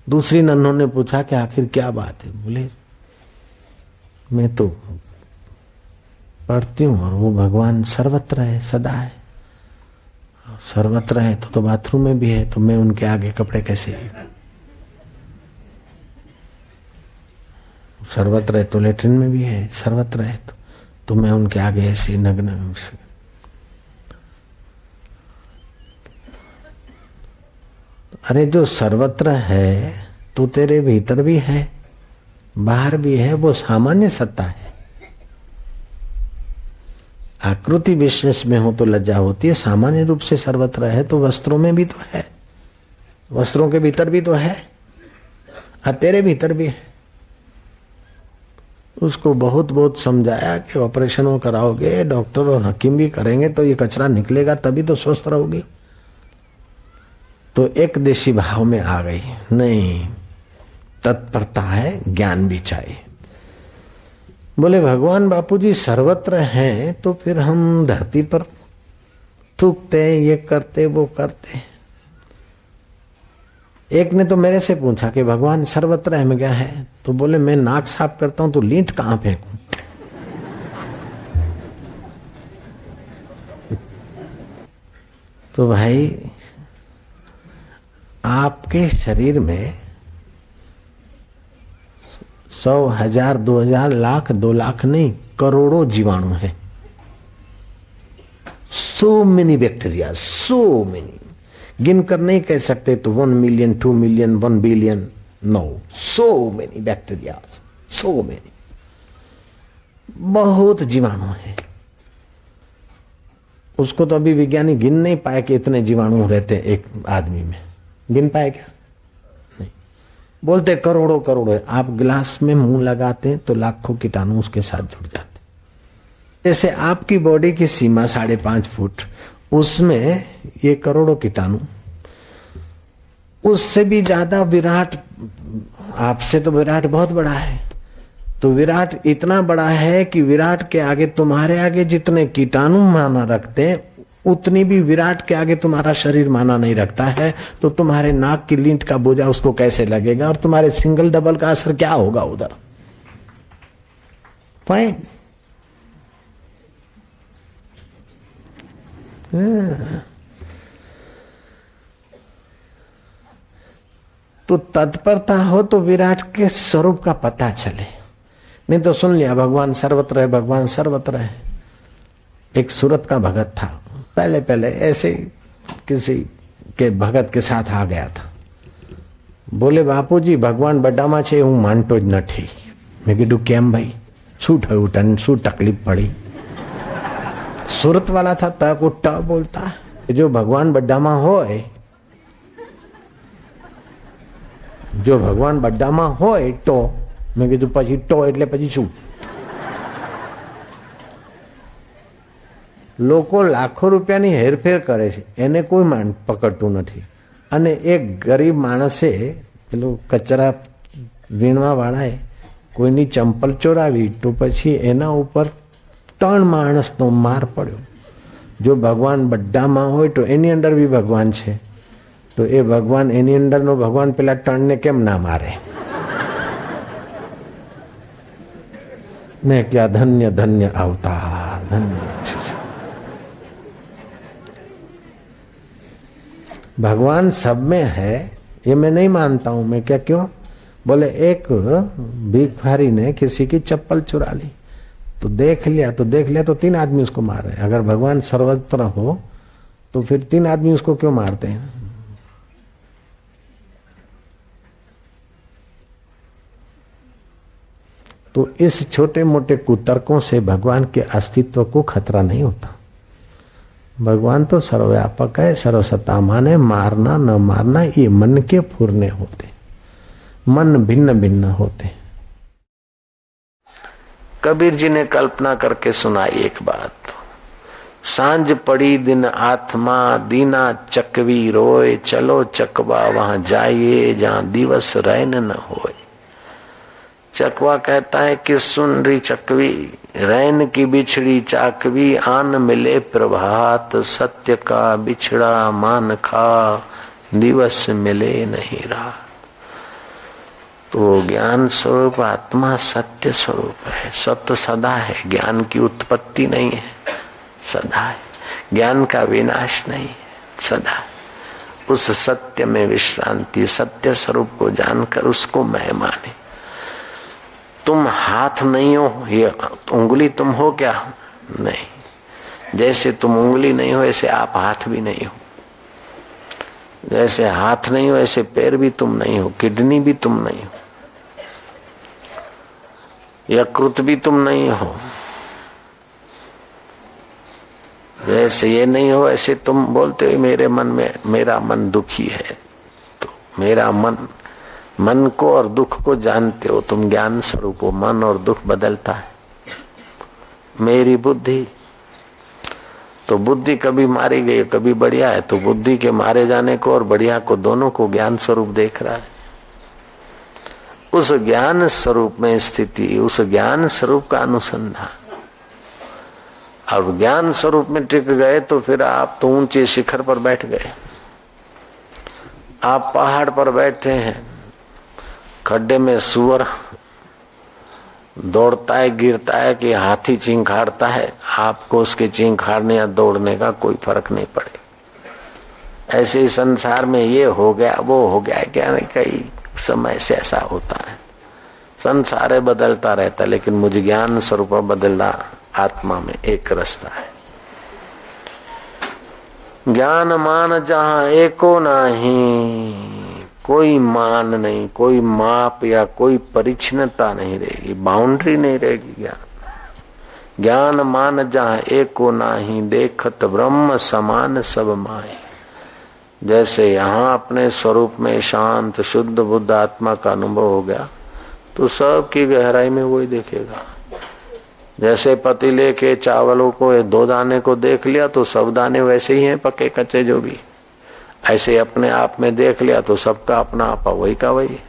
दूसरी नन्हों ने पूछा कि आखिर क्या बात है? बोले मैं तो पढ़ती हूँ और वो भगवान सर्वत्र है, सदा है। सर्वत्र है तो बाथरूम में भी है, तो मैं उनके आगे कपड़े कैसे? सर्वत्र है तो लेटरिन में भी है, सर्वत्र है तो मैं उनके आगे ऐसे नग्न। अरे जो सर्वत्र है तो तेरे भीतर भी है, बाहर भी है, वो सामान्य सत्ता है। आकृति विशेष में हो तो लज्जा होती है, सामान्य रूप से सर्वत्र है तो वस्त्रों में भी तो है, वस्त्रों के भीतर भी तो है, और तेरे भीतर भी है। उसको बहुत बहुत समझाया कि ऑपरेशनों कराओगे, डॉक्टर और हकीम भी करेंगे तो ये कचरा निकलेगा, तभी तो स्वस्थ रहोगी। तो एक देशी भाव में आ गई, नहीं तत्परता है, ज्ञान भी चाहिए। बोले भगवान बापूजी सर्वत्र हैं तो फिर हम धरती पर थूकते, ये करते, वो करते। एक ने तो मेरे से पूछा कि भगवान सर्वत्र है में क्या है, तो बोले मैं नाक साफ करता हूं तो लींट कहां फेंकूं। तो भाई आपके शरीर में 100, 1000, 2000, लाख, 2 लाख नहीं, करोड़ों जीवाणु है। So many bacteria, so many, गिन कर नहीं कह सकते तो 1 million, 2 million, 1 billion, no, so many bacteria, so many, बहुत जीवाणु है। उसको तो अभी विज्ञानी गिन नहीं पाए कि इतने जीवाणु रहते हैं एक आदमी में, गिन पाए क्या? नहीं, बोलते करोड़ों करोड़ों। आप गिलास में मुंह लगाते हैं तो लाखों कीटाणु उसके साथ जुड़ जाते। जैसे आपकी बॉडी की सीमा 5.5 फुट, उसमें ये करोड़ों कीटाणु, उससे भी ज्यादा विराट, आपसे तो विराट बहुत बड़ा है, तो विराट इतना बड़ा है कि विराट के आगे, तुम्हारे आगे जितने कीटाणु माना रखते हैं उतनी भी विराट के आगे तुम्हारा शरीर माना नहीं रखता है। तो तुम्हारे नाक की लींट का बोझा उसको कैसे लगेगा, और तुम्हारे सिंगल डबल का असर क्या होगा उधर। फाइन। तो तत्परता हो तो विराट के स्वरूप का पता चले, नहीं तो सुन लिया भगवान सर्वत्र है, भगवान सर्वत्र है। एक सूरत का भगत था, पहले पहले ऐसे किसी के भगत के साथ आ गया था। बोले बापूजी भगवान बड्डामा छे हूँ मानतो ज नथी। मैं कीधुं केम भाई, शू थयुं तने, शू तकलीफ पड़ी? सूरत वाला था तक उठा बोलता जो भगवान बड्डामा होय, जो भगवान बड्डामा होय तो मैं कीधुं पछी तो एटले पछी शू? લોકો લાખો રૂપિયાની હેરફેર કરે છે, એને કોઈ માન પકડતું નથી। અને એક ગરીબ માણસે પેલું કચરા વીણવા વાળાએ કોઈની ચંપલ ચોરાવી તો પછી એના ઉપર 3 માણસનો માર પડ્યો। જો ભગવાન બધામાં હોય તો એની અંદર બી ભગવાન છે, તો એ ભગવાન એની અંદરનો ભગવાન પેલા 3 ને કેમ ના મારે? મેં ક્યાં ધન્ય ધન્ય અવતાર, ધન્ય। भगवान सब में है ये मैं नहीं मानता हूं। मैं क्या, क्यों? बोले एक भिखारी ने किसी की चप्पल चुरा ली तो देख लिया तो 3 आदमी उसको मार रहे। अगर भगवान सर्वत्र हो तो फिर 3 आदमी उसको क्यों मारते हैं? तो इस छोटे मोटे कुतर्कों से भगवान के अस्तित्व को खतरा नहीं होता। भगवान तो सर्वव्यापक है, सर्वसत्तामान है। मारना न मारना ये मन के फुरने होते, मन भिन्न भिन्न होते। कबीर जी ने कल्पना करके सुनाई एक बात। सांझ पड़ी दिन आत्मा दीना चकवी रोए, चलो चकवा वहां जाइए जहां दिवस रैन न होए। चकवा कहता है कि सुन री चकवी, रैन की बिछड़ी चाकवी, आन मिले प्रभात, सत्य का बिछड़ा मान खा, दिवस मिले नहीं रात। तो ज्ञान स्वरूप आत्मा सत्य स्वरूप है, सत्य सदा है, ज्ञान की उत्पत्ति नहीं है, सदा है। ज्ञान का विनाश नहीं है, सदा। उस सत्य में विश्रांति, सत्य स्वरूप को जानकर उसको मैं माने। तुम हाथ नहीं हो, ये उंगली तुम हो क्या? नहीं। जैसे तुम उंगली नहीं हो ऐसे आप हाथ भी नहीं हो। जैसे हाथ नहीं हो ऐसे पैर भी तुम नहीं हो, किडनी भी तुम नहीं हो, यकृत भी तुम नहीं हो। जैसे ये नहीं हो ऐसे तुम बोलते हो मेरे मन में, मेरा मन दुखी है, तो मेरा मन को और दुख को जानते हो, तुम ज्ञान स्वरूप हो। मन और दुख बदलता है। मेरी बुद्धि, तो बुद्धि कभी मारी गई कभी बढ़िया है, तो बुद्धि के मारे जाने को और बढ़िया को दोनों को ज्ञान स्वरूप देख रहा है। उस ज्ञान स्वरूप में स्थिति, उस ज्ञान स्वरूप का अनुसंधान, और ज्ञान स्वरूप में टिक गए तो फिर आप तो ऊंचे शिखर पर बैठ गए। आप पहाड़ पर बैठे हैं, खड्डे में सुअर दौड़ता है गिरता है कि हाथी चिंखाड़ता है, आपको उसके चिंखाड़ने या दौड़ने का कोई फर्क नहीं पड़े। ऐसे ही संसार में ये हो गया वो हो गया, क्या नहीं, कई समय से ऐसा होता है। संसार बदलता रहता, लेकिन मुझे ज्ञान स्वरूप बदलना आत्मा में एक रास्ता है। ज्ञान मान जहां एको नहीं, कोई मान नहीं, कोई माप या कोई परिच्छिन्नता नहीं रहेगी, बाउंड्री नहीं रहेगी। ज्ञान मान जहां एको नाही, देखत ब्रह्म समान सब माए। जैसे यहाँ अपने स्वरूप में शांत शुद्ध बुद्ध आत्मा का अनुभव हो गया तो सब की गहराई में वही देखेगा। जैसे पतीले के चावलों को 2 दाने को देख लिया तो सब दाने वैसे ही हैं, पके कच्चे जो भी। ऐसे अपने आप में देख लिया तो सबका अपना आपा वही का वही।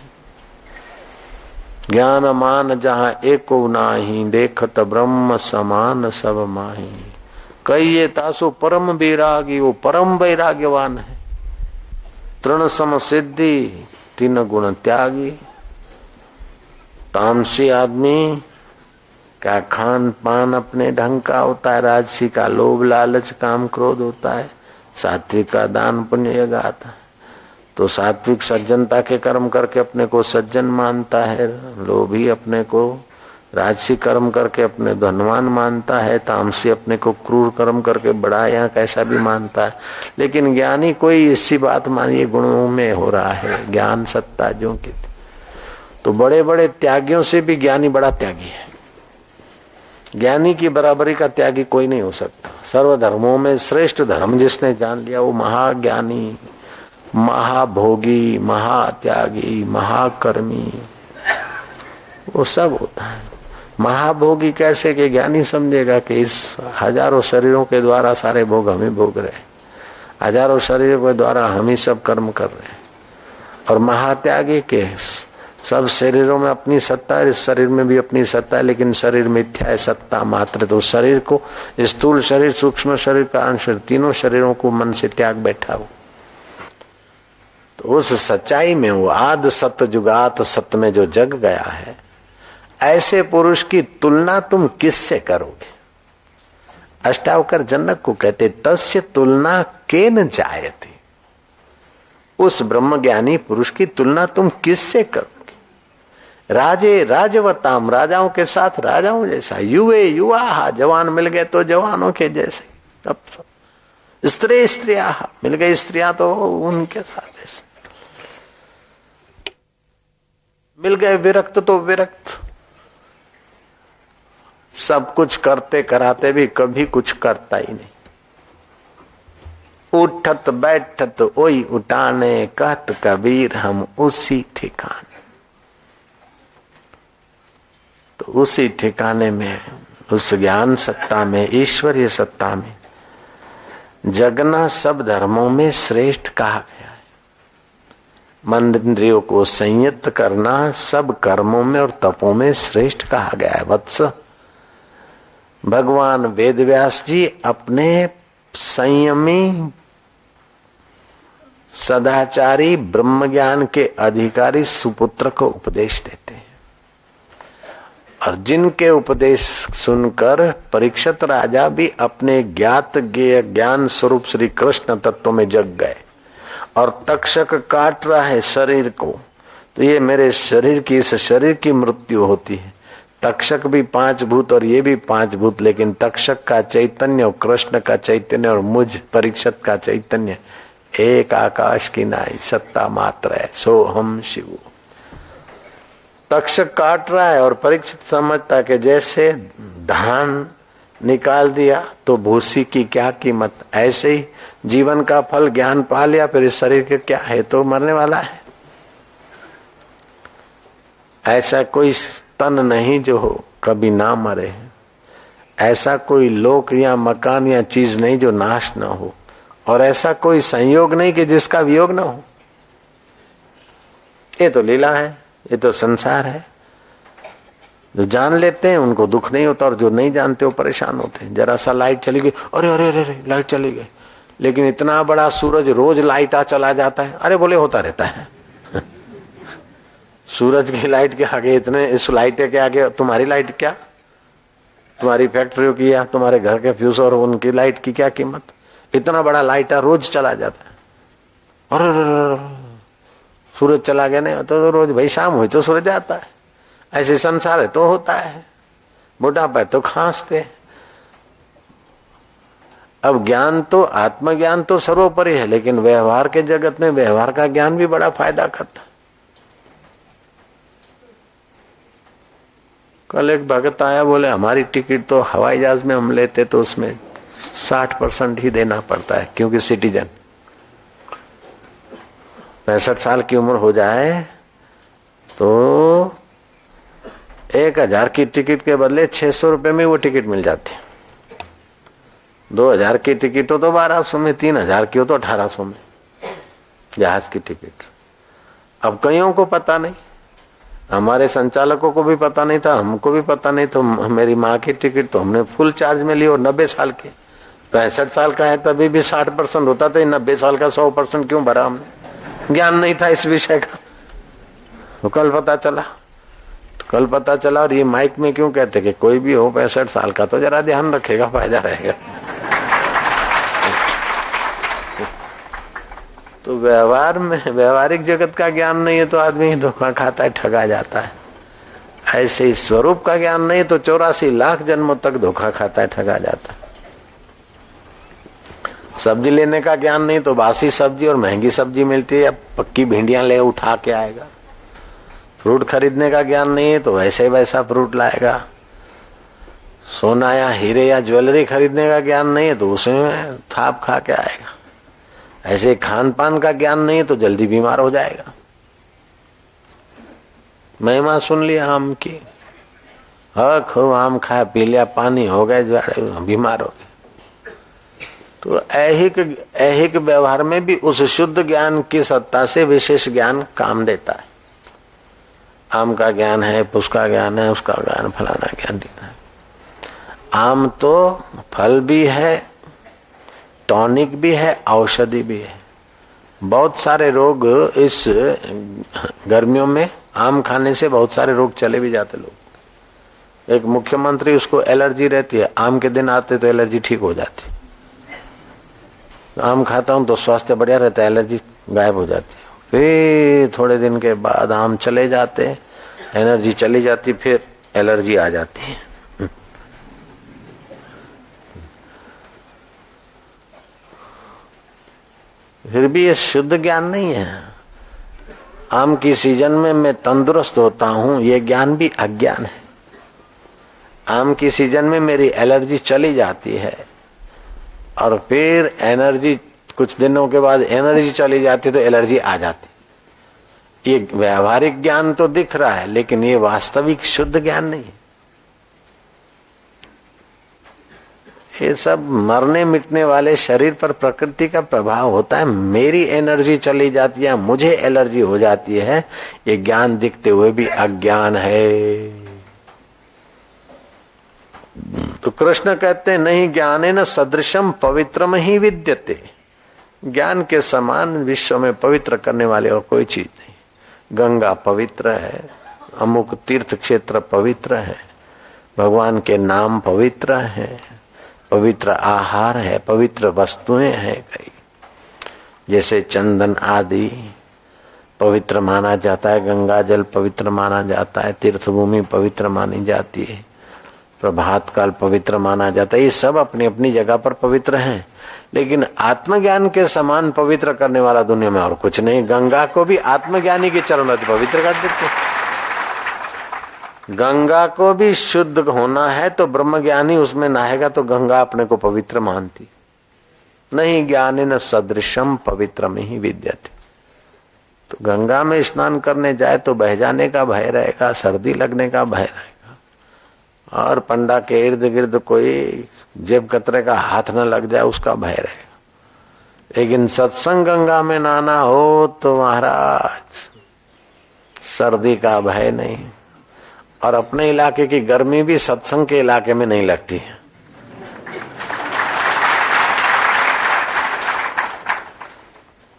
ज्ञान मान जहां एको नाही, देखत ब्रह्म समान सब माही। कई ये तासु परम वैरागी, वो परम वैराग्यवान है। तृण सम सिद्धि 3 गुण त्यागी। तामसी आदमी का खान पान अपने ढंग का होता है, राजसी का लोभ लालच काम क्रोध होता है, सात्विक का दान पुण्य यज्ञ आता है। तो सात्विक सज्जनता के कर्म करके अपने को सज्जन मानता है, लोभी अपने को राजसी कर्म करके अपने धनवान मानता है, तामसी अपने को क्रूर कर्म करके बड़ा या कैसा भी मानता है। लेकिन ज्ञानी कोई इसी बात मानिए गुणों में हो रहा है, ज्ञान सत्ता जो की। तो बड़े बड़े त्यागियों से भी ज्ञानी बड़ा त्यागी है। ज्ञानी की बराबरी का त्यागी कोई नहीं हो सकता। सर्वधर्मों में श्रेष्ठ धर्म जिसने जान लिया वो महाज्ञानी, महाभोगी, महात्यागी, महाकर्मी, वो सब होता है। महाभोगी कैसे कि ज्ञानी समझेगा कि इस हजारों शरीरों के द्वारा सारे भोग हमें भोग रहे, हजारों शरीरों के द्वारा हम ही सब कर्म कर रहे हैं। और महात्यागी के सब शरीरों में अपनी सत्ता है, इस शरीर में भी अपनी सत्ता है, लेकिन शरीर मिथ्या है, सत्ता मात्र। तो शरीर को, स्थूल शरीर, सूक्ष्म शरीर, कारण शरीर, तीनों शरीरों को मन से त्याग बैठा हो। तो उस सच्चाई में वो आद सत्य जुगात सत्य में जो जग गया है, ऐसे पुरुष की तुलना तुम किससे करोगे? अष्टावकर जनक को कहते तस्य तुलना केन जायते। उस ब्रह्मज्ञानी पुरुष की तुलना तुम किससे करोगे? राजे राजवताम, राजाओं के साथ राजाओं जैसा, युवे युवा, जवान मिल गए तो जवानों के जैसे, अब स्त्री स्त्रिया मिल गई स्त्रियां तो उनके साथ ऐसे, मिल गए विरक्त तो विरक्त। सब कुछ करते कराते भी कभी कुछ करता ही नहीं। उठत बैठत ओई उठाने, कहत कबीर हम उसी ठिकाने। तो उसी ठिकाने में, उस ज्ञान सत्ता में, ईश्वरीय सत्ता में जगना सब धर्मों में श्रेष्ठ कहा गया है। मन इंद्रियों को संयत करना सब कर्मों में और तपों में श्रेष्ठ कहा गया है। वत्स, भगवान वेदव्यास जी अपने संयमी सदाचारी ब्रह्मज्ञान के अधिकारी सुपुत्र को उपदेश देते हैं, और जिनके उपदेश सुनकर परीक्षित राजा भी अपने ज्ञात ज्ञान स्वरूप श्री कृष्ण तत्व में जग गए। और तक्षक काट रहा है शरीर को, तो ये मेरे शरीर की, इस शरीर की मृत्यु होती है, तक्षक भी 5 भूत और ये भी 5 भूत, लेकिन तक्षक का चैतन्य और कृष्ण का चैतन्य और मुझ परीक्षित का चैतन्य एक आकाश की नाई सत्ता मात्र है, सो हम शिव। तक्षक काट रहा है और परीक्षित समझता कि जैसे धान निकाल दिया तो भूसी की क्या कीमत, ऐसे ही जीवन का फल ज्ञान पा लिया, फिर इस शरीर के क्या है, तो मरने वाला है। ऐसा कोई तन नहीं जो हो कभी ना मरे, ऐसा कोई लोक या मकान या चीज नहीं जो नाश ना हो, और ऐसा कोई संयोग नहीं कि जिसका वियोग ना हो। ये तो लीला है, ये तो संसार है। जो जान लेते हैं उनको दुख नहीं होता, और जो नहीं जानते वो परेशान होते हैं। जरा सा लाइट चली गई, अरे अरे अरे लाइट चली गई, लेकिन इतना बड़ा सूरज रोज लाइट आ चला जाता है, अरे बोले होता रहता है। सूरज की लाइट के आगे, इतने इस लाइट के आगे तुम्हारी लाइट क्या, तुम्हारी फैक्ट्रियों की या तुम्हारे घर के फ्यूज और उनकी लाइट की क्या कीमत। इतना बड़ा लाइट रोज चला जाता है, और सूरज चला गया नहीं तो रोज भाई शाम हुई तो सूरज आता है। ऐसे संसार है तो होता है, बुढ़ापा है तो खांसते। अब ज्ञान तो आत्मज्ञान तो सर्वोपरि है, लेकिन व्यवहार के जगत में व्यवहार का ज्ञान भी बड़ा फायदा करता है। कल एक भगत आया, बोले हमारी टिकट तो हवाई जहाज में हम लेते तो उसमें 60% ही देना पड़ता है, क्योंकि सिटीजन 65 साल की उम्र हो जाए तो 1000 की टिकट के बदले 600 रुपए में वो टिकट मिल जाती। 2000 की टिकट हो तो 1200 में, 3000 की हो तो 1800 में जहाज की टिकट। अब कईयों को पता नहीं, हमारे संचालकों को भी पता नहीं था, हमको भी पता नहीं, तो मेरी माँ की टिकट तो हमने फुल चार्ज में ली, और 90 साल की, 65 साल का है तभी भी 60% होता था, 90 साल का 100% क्यों भरा हमने, ज्ञान नहीं था इस विषय का। तो कल पता चला, और ये माइक में क्यों कहते कि कोई भी हो 65 साल का तो जरा ध्यान रखेगा, फायदा रहेगा। तो व्यवहार में व्यवहारिक जगत का ज्ञान नहीं है तो आदमी धोखा खाता है, ठगा जाता है। ऐसे ही स्वरूप का ज्ञान नहीं तो 84 लाख जन्मों तक धोखा खाता है, ठगा जाता है। सब्जी लेने का ज्ञान नहीं तो बासी सब्जी और महंगी सब्जी मिलती है, पक्की भिंडियां ले उठा के आएगा। फ्रूट खरीदने का ज्ञान नहीं है तो वैसे वैसा फ्रूट लाएगा। सोना या हीरे या ज्वेलरी खरीदने का ज्ञान नहीं है तो उसमें थाप खा के आएगा। ऐसे खान पान का ज्ञान नहीं है तो जल्दी बीमार हो जाएगा। महिमा सुन लिया आम की, खूब आम खाया पी लिया, पानी हो गए, बीमार हो गए। तो ऐहिक व्यवहार में भी उस शुद्ध ज्ञान की सत्ता से विशेष ज्ञान काम देता है। आम का ज्ञान है, उसका ज्ञान है, उसका ज्ञान, फलाना ज्ञान देता है। आम तो फल भी है, टॉनिक भी है, औषधि भी है। बहुत सारे रोग इस गर्मियों में आम खाने से बहुत सारे रोग चले भी जाते। लोग, एक मुख्यमंत्री, उसको एलर्जी रहती है, आम के दिन आते तो एलर्जी ठीक हो जाती। आम खाता हूं तो स्वास्थ्य बढ़िया रहता है, एलर्जी गायब हो जाती है। फिर थोड़े दिन के बाद आम चले जाते, एनर्जी चली जाती, फिर एलर्जी आ जाती है। फिर भी ये शुद्ध ज्ञान नहीं है। आम की सीजन में मैं तंदुरुस्त होता हूं, ये ज्ञान भी अज्ञान है। आम की सीजन में मेरी एलर्जी चली जाती है और फिर एनर्जी, कुछ दिनों के बाद एनर्जी चली जाती तो एलर्जी आ जाती। ये व्यवहारिक ज्ञान तो दिख रहा है, लेकिन ये वास्तविक शुद्ध ज्ञान नहीं है। ये सब मरने मिटने वाले शरीर पर प्रकृति का प्रभाव होता है। मेरी एनर्जी चली जाती है, मुझे एलर्जी हो जाती है, ये ज्ञान दिखते हुए भी अज्ञान है। तो कृष्ण कहते हैं नहीं ज्ञानेन सदृशम पवित्रम ही विद्यते। ज्ञान के समान विश्व में पवित्र करने वाले और कोई चीज नहीं। गंगा पवित्र है, अमुक तीर्थ क्षेत्र पवित्र है, भगवान के नाम पवित्र है, पवित्र आहार है, पवित्र वस्तुएं हैं कई, जैसे चंदन आदि, पवित्र माना जाता है, गंगा जल पवित्र माना जाता है, तीर्थभूमि पवित्र मानी जाती है, प्रभात काल पवित्र माना जाता है। ये सब अपनी अपनी जगह पर पवित्र हैं, लेकिन आत्मज्ञान के समान पवित्र करने वाला दुनिया में और कुछ नहीं। गंगा को भी आत्मज्ञानी के चरणों से पवित्र कर देते। गंगा को भी शुद्ध होना है तो ब्रह्मज्ञानी उसमें नहाएगा तो गंगा अपने को पवित्र मानती नहीं। ज्ञानेन सदृशम पवित्र में ही विद्यते। तो गंगा में स्नान करने जाए तो बह जाने का भय रहेगा, सर्दी लगने का भय रहेगा, और पंडा के इर्द गिर्द कोई जेब कतरे का हाथ न लग जाए उसका भय रहेगा। लेकिन सत्संग गंगा में नहाना हो तो महाराज सर्दी का भय नहीं, और अपने इलाके की गर्मी भी सत्संग के इलाके में नहीं लगती है।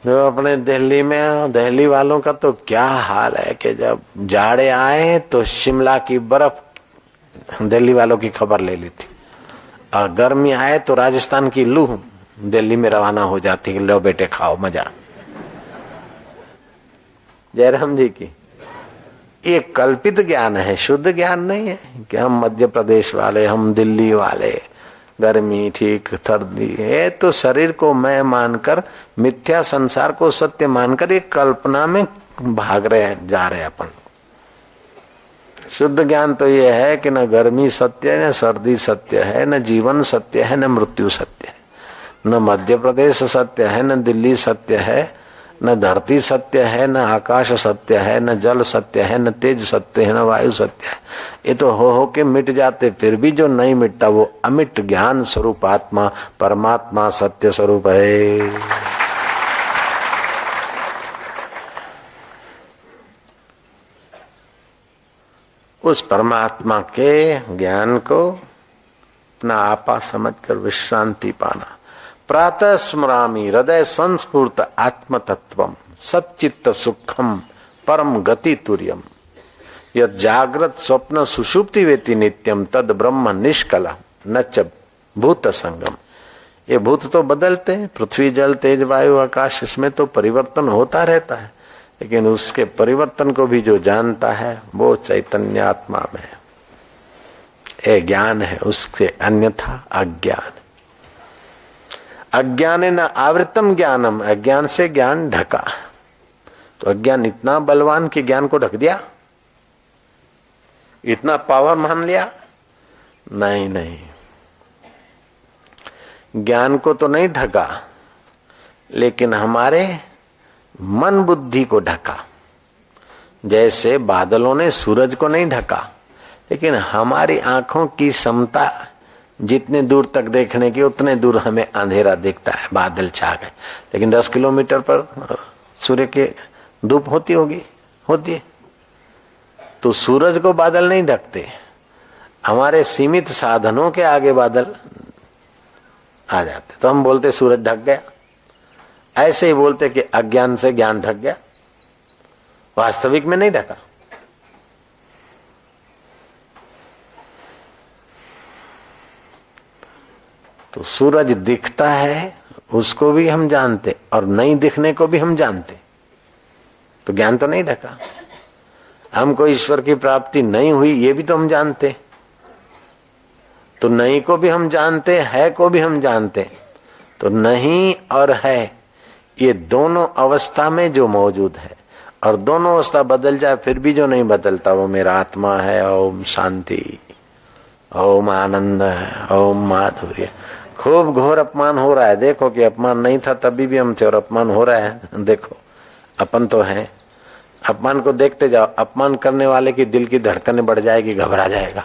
जो अपने दिल्ली में, दिल्ली वालों का तो क्या हाल है कि जब जाड़े आए तो शिमला की बर्फ दिल्ली वालों की खबर ले ली थी, और गर्मी आए तो राजस्थान की लू दिल्ली में रवाना हो जाती है। लो बेटे खाओ मजा। जयराम जी की ये कल्पित ज्ञान है, शुद्ध ज्ञान नहीं है कि हम मध्य प्रदेश वाले, हम दिल्ली वाले, गर्मी ठीक, सर्दी है तो शरीर को मैं मानकर, मिथ्या संसार को सत्य मानकर एक कल्पना में भाग रहे जा रहे अपन। शुद्ध ज्ञान तो ये है कि न गर्मी सत्य है, न सर्दी सत्य है, न जीवन सत्य है, न मृत्यु सत्य है, न मध्य प्रदेश सत्य है, न दिल्ली सत्य है, न धरती सत्य है, न आकाश सत्य है, न जल सत्य है, न तेज सत्य है, न वायु सत्य है। ये तो हो के मिट जाते, फिर भी जो नहीं मिटता वो अमिट ज्ञान स्वरूप आत्मा परमात्मा सत्य स्वरूप है। उस परमात्मा के ज्ञान को अपना आपा समझकर विश्रांति पाना। प्रातः स्मरामि हृदय संस्फूर्त आत्म तत्वम सच्चित्त सुखम परम गति तुर्यम यद जागृत स्वप्न सुषुप्ति वेति नित्यम तद ब्रह्म निष्कला न च भूत संगम। ये भूत तो बदलते हैं, पृथ्वी जल तेज वायु आकाश, इसमें तो परिवर्तन होता रहता है, लेकिन उसके परिवर्तन को भी जो जानता है वो चैतन्य आत्मा में है। ये ज्ञान है, उससे अन्यथा अज्ञान। अज्ञान न आवृतम ज्ञानम, अज्ञान से ज्ञान ढका। तो अज्ञान इतना बलवान कि ज्ञान को ढक दिया, इतना पावर मान लिया? नहीं नहीं, ज्ञान को तो नहीं ढका, लेकिन हमारे मन बुद्धि को ढका। जैसे बादलों ने सूरज को नहीं ढका, लेकिन हमारी आंखों की क्षमता जितने दूर तक देखने की उतने दूर हमें अंधेरा दिखता है, बादल छा गए। लेकिन 10 किलोमीटर पर सूर्य की धूप होती होगी, होती है। तो सूरज को बादल नहीं ढकते, हमारे सीमित साधनों के आगे बादल आ जाते, तो हम बोलते सूरज ढक गया। ऐसे ही बोलते कि अज्ञान से ज्ञान ढक गया, वास्तविक में नहीं ढका। तो सूरज दिखता है उसको भी हम जानते और नहीं दिखने को भी हम जानते, तो ज्ञान तो नहीं ढका। हमको ईश्वर की प्राप्ति नहीं हुई ये भी तो हम जानते, तो नहीं को भी हम जानते, है को भी हम जानते। तो नहीं और है ये दोनों अवस्था में जो मौजूद है, और दोनों अवस्था बदल जाए फिर भी जो नहीं बदलता वो मेरा आत्मा है। ओम शांति, ओम आनंद, ओम माधुर्य। खूब घोर अपमान हो रहा है, देखो कि अपमान नहीं था तभी भी हम थे, और अपमान हो रहा है, देखो अपन तो हैं। अपमान को देखते जाओ, अपमान करने वाले की दिल की धड़कनें बढ़ जाएगी, घबरा जाएगा,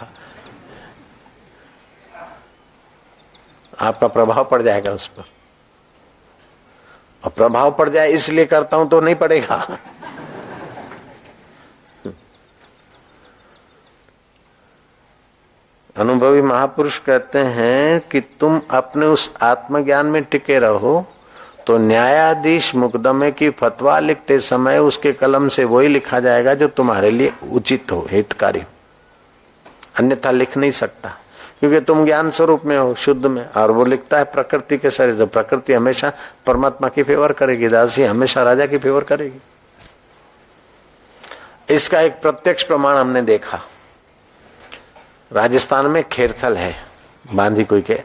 आपका प्रभाव पड़ जाएगा उस पर। और प्रभाव पड़ जाए इसलिए करता हूं तो नहीं पड़ेगा। अनुभवी महापुरुष कहते हैं कि तुम अपने उस आत्मज्ञान में टिके रहो तो न्यायाधीश मुकदमे की फतवा लिखते समय उसके कलम से वही लिखा जाएगा जो तुम्हारे लिए उचित हो, हितकारी हो, अन्यथा लिख नहीं सकता, क्योंकि तुम ज्ञान स्वरूप में हो, शुद्ध में। और वो लिखता है प्रकृति के शरीर, प्रकृति हमेशा परमात्मा की फेवर करेगी, दासी हमेशा राजा की फेवर करेगी। इसका एक प्रत्यक्ष प्रमाण हमने देखा। राजस्थान में खेरथल है, बांदीकुई के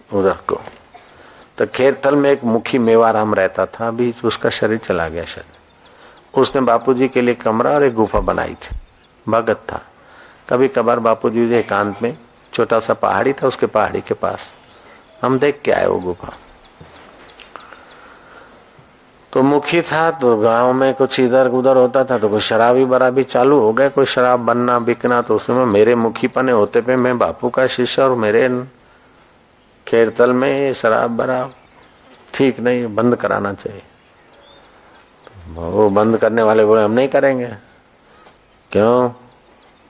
उधर को, तो खेरथल में एक मुखी मेवाराम रहता था, अभी उसका शरीर चला गया शायद। उसने बापूजी के लिए कमरा और एक गुफा बनाई थी, भगत था। कभी कभार बापूजी एकांत में, छोटा सा पहाड़ी था, उसके पहाड़ी के पास हम देख के आए वो गुफा। तो मुखी था, तो गांव में कुछ इधर उधर होता था, तो कुछ शराबी बराबी चालू हो गए, कोई शराब बनना बिकना। तो उसमें मेरे मुखीपने होते पे मैं बापू का शिष्य, और मेरे खेरतल में शराब बराब ठीक नहीं, बंद कराना चाहिए। तो वो बंद करने वाले बोले हम नहीं करेंगे। क्यों?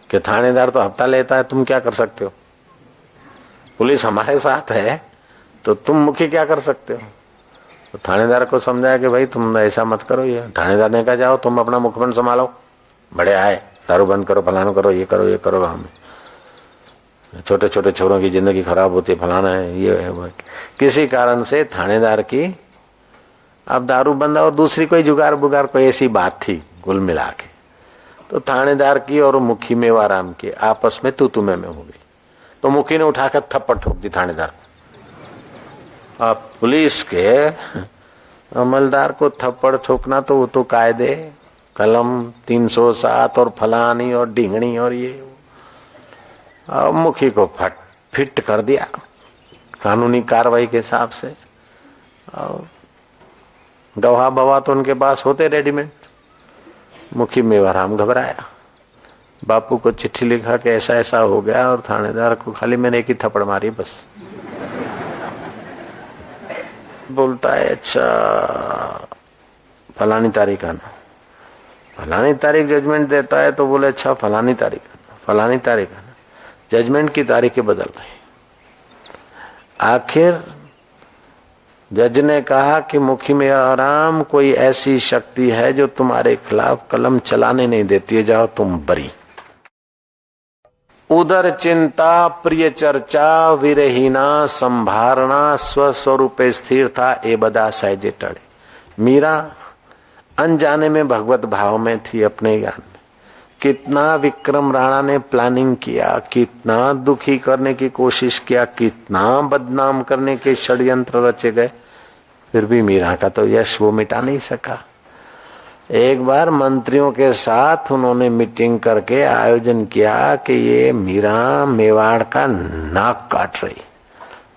कि थानेदार तो हफ्ता लेता है, तुम क्या कर सकते हो? पुलिस हमारे साथ है तो तुम मुखी क्या कर सकते हो? तो थानेदार को समझाया कि भाई तुम ऐसा मत करो। ये थानेदार ने कहा जाओ तुम अपना मुखबंद संभालो, बड़े आए, दारू बंद करो, फलाना करो, ये करो, ये करो। गाँव में छोटे छोटे छोरों की जिंदगी खराब होती है, फलाना है, ये है, वो है। किसी कारण से थानेदार की अब दारू बंद और दूसरी कोई जुगाड़ बुगाड़ कोई ऐसी बात थी कुल मिला के, तो थानेदार की और मुखी मेवाराम की आपस में तू में हो गई। तो मुखी ने उठाकर थप्पड़ ठोक दी थानेदार को। अब पुलिस के अमलदार को थप्पड़ ठोकना तो वो तो कायदे कलम 307 और फलानी और ढींगनी और ये। अब मुखी को फिट कर दिया कानूनी कार्रवाई के हिसाब से। और गवाह बवा तो उनके पास होते रेडीमेड। मुखी मेवाराम घबराया, बापू को चिट्ठी लिखा कि ऐसा ऐसा हो गया, और थानेदार को खाली मैंने एक ही थप्पड़ मारी बस। बोलता है अच्छा फलानी तारीख आना। फलानी तारीख जजमेंट देता है तो बोले अच्छा फलानी तारीख आना, फलानी तारीख आना। जजमेंट की तारीखें बदल रही। आखिर जज ने कहा कि मुखी मेवाराम कोई ऐसी शक्ति है जो तुम्हारे खिलाफ कलम चलाने नहीं देती है, जाओ तुम बरी। उदर चिंता प्रिय चर्चा विरहीना संभारना स्वस्वरूपे स्थिर था ए बदा सहजे टड़े। मीरा अनजाने में भगवत भाव में थी, अपने ज्ञान में। कितना विक्रम राणा ने प्लानिंग किया, कितना दुखी करने की कोशिश किया, कितना बदनाम करने के षड्यंत्र रचे गए, फिर भी मीरा का तो यश वो मिटा नहीं सका। एक बार मंत्रियों के साथ उन्होंने मीटिंग करके आयोजन किया कि ये मीरा मेवाड़ का नाक काट रही।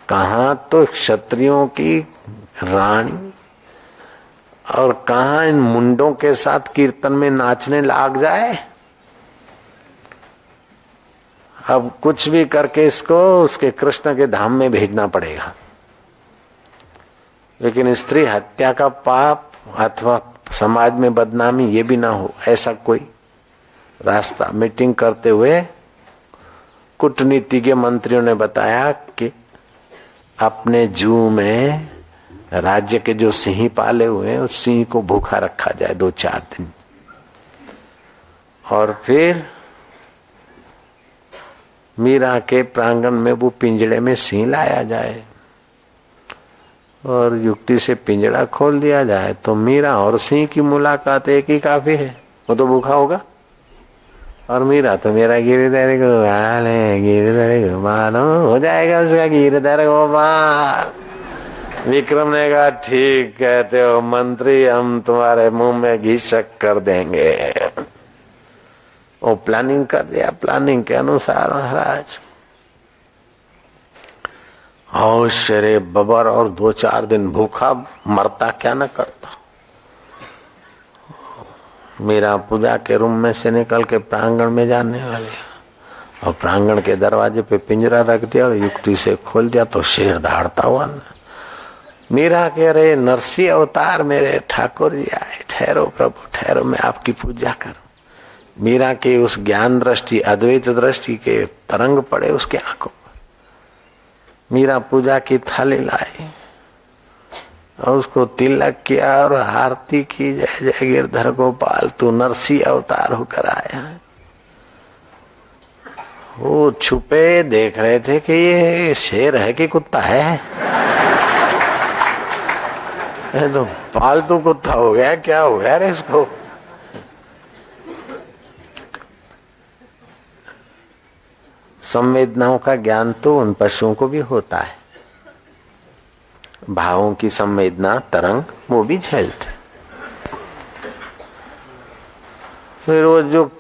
कहाँ तो क्षत्रियों की रानी और कहाँ इन मुंडों के साथ कीर्तन में नाचने लाग जाए। अब कुछ भी करके इसको उसके कृष्ण के धाम में भेजना पड़ेगा। लेकिन स्त्री हत्या का पाप अथवा समाज में बदनामी ये भी ना हो, ऐसा कोई रास्ता। मीटिंग करते हुए कूटनीति के मंत्रियों ने बताया कि अपने जू में राज्य के जो सिंह पाले हुए हैं उस सिंह को भूखा रखा जाए 2-4 दिन, और फिर मीरा के प्रांगण में वो पिंजड़े में सिंह लाया जाए और युक्ति से पिंजड़ा खोल दिया जाए। तो मीरा और सिंह की मुलाकात एक ही काफी है। वो तो भूखा होगा और मीरा तो मेरा गिरधर गोपाल है, गिरधर गोपाल हो जाएगा उसका गिरधर गोपाल। विक्रम ने कहा ठीक कहते हो मंत्री, हम तुम्हारे मुंह में घी शक्कर देंगे। वो प्लानिंग कर दिया, प्लानिंग के अनुसार महाराज शेरे बबर और 2-4 दिन भूखा मरता क्या न करता। मेरा पूजा के रूम में से निकल के प्रांगण में जाने वाले, और प्रांगण के दरवाजे पे पिंजरा रख दिया और युक्ति से खोल दिया तो शेर दहाड़ता हुआ न। मीरा कह रहे नरसिंह अवतार मेरे ठाकुर जी आए, ठहरो प्रभु ठहरो, मैं आपकी पूजा करूं। मीरा के उस ज्ञान दृष्टि अद्वैत दृष्टि के तरंग पड़े उसके आंखों पर। मीरा पूजा की थाली लाई और उसको तिलक किया और आरती की, जय जय गिरधर गोपाल तू नरसिंह अवतार होकर आया है। वो छुपे देख रहे थे कि ये शेर है कि कुत्ता है। ये तो पालतू कुत्ता हो गया, क्या हो गया रे इसको। संवेदनाओं का ज्ञान तो उन पशुओं को भी होता है, भावों की संवेदना तरंग वो भी झेलते। फिर वो जो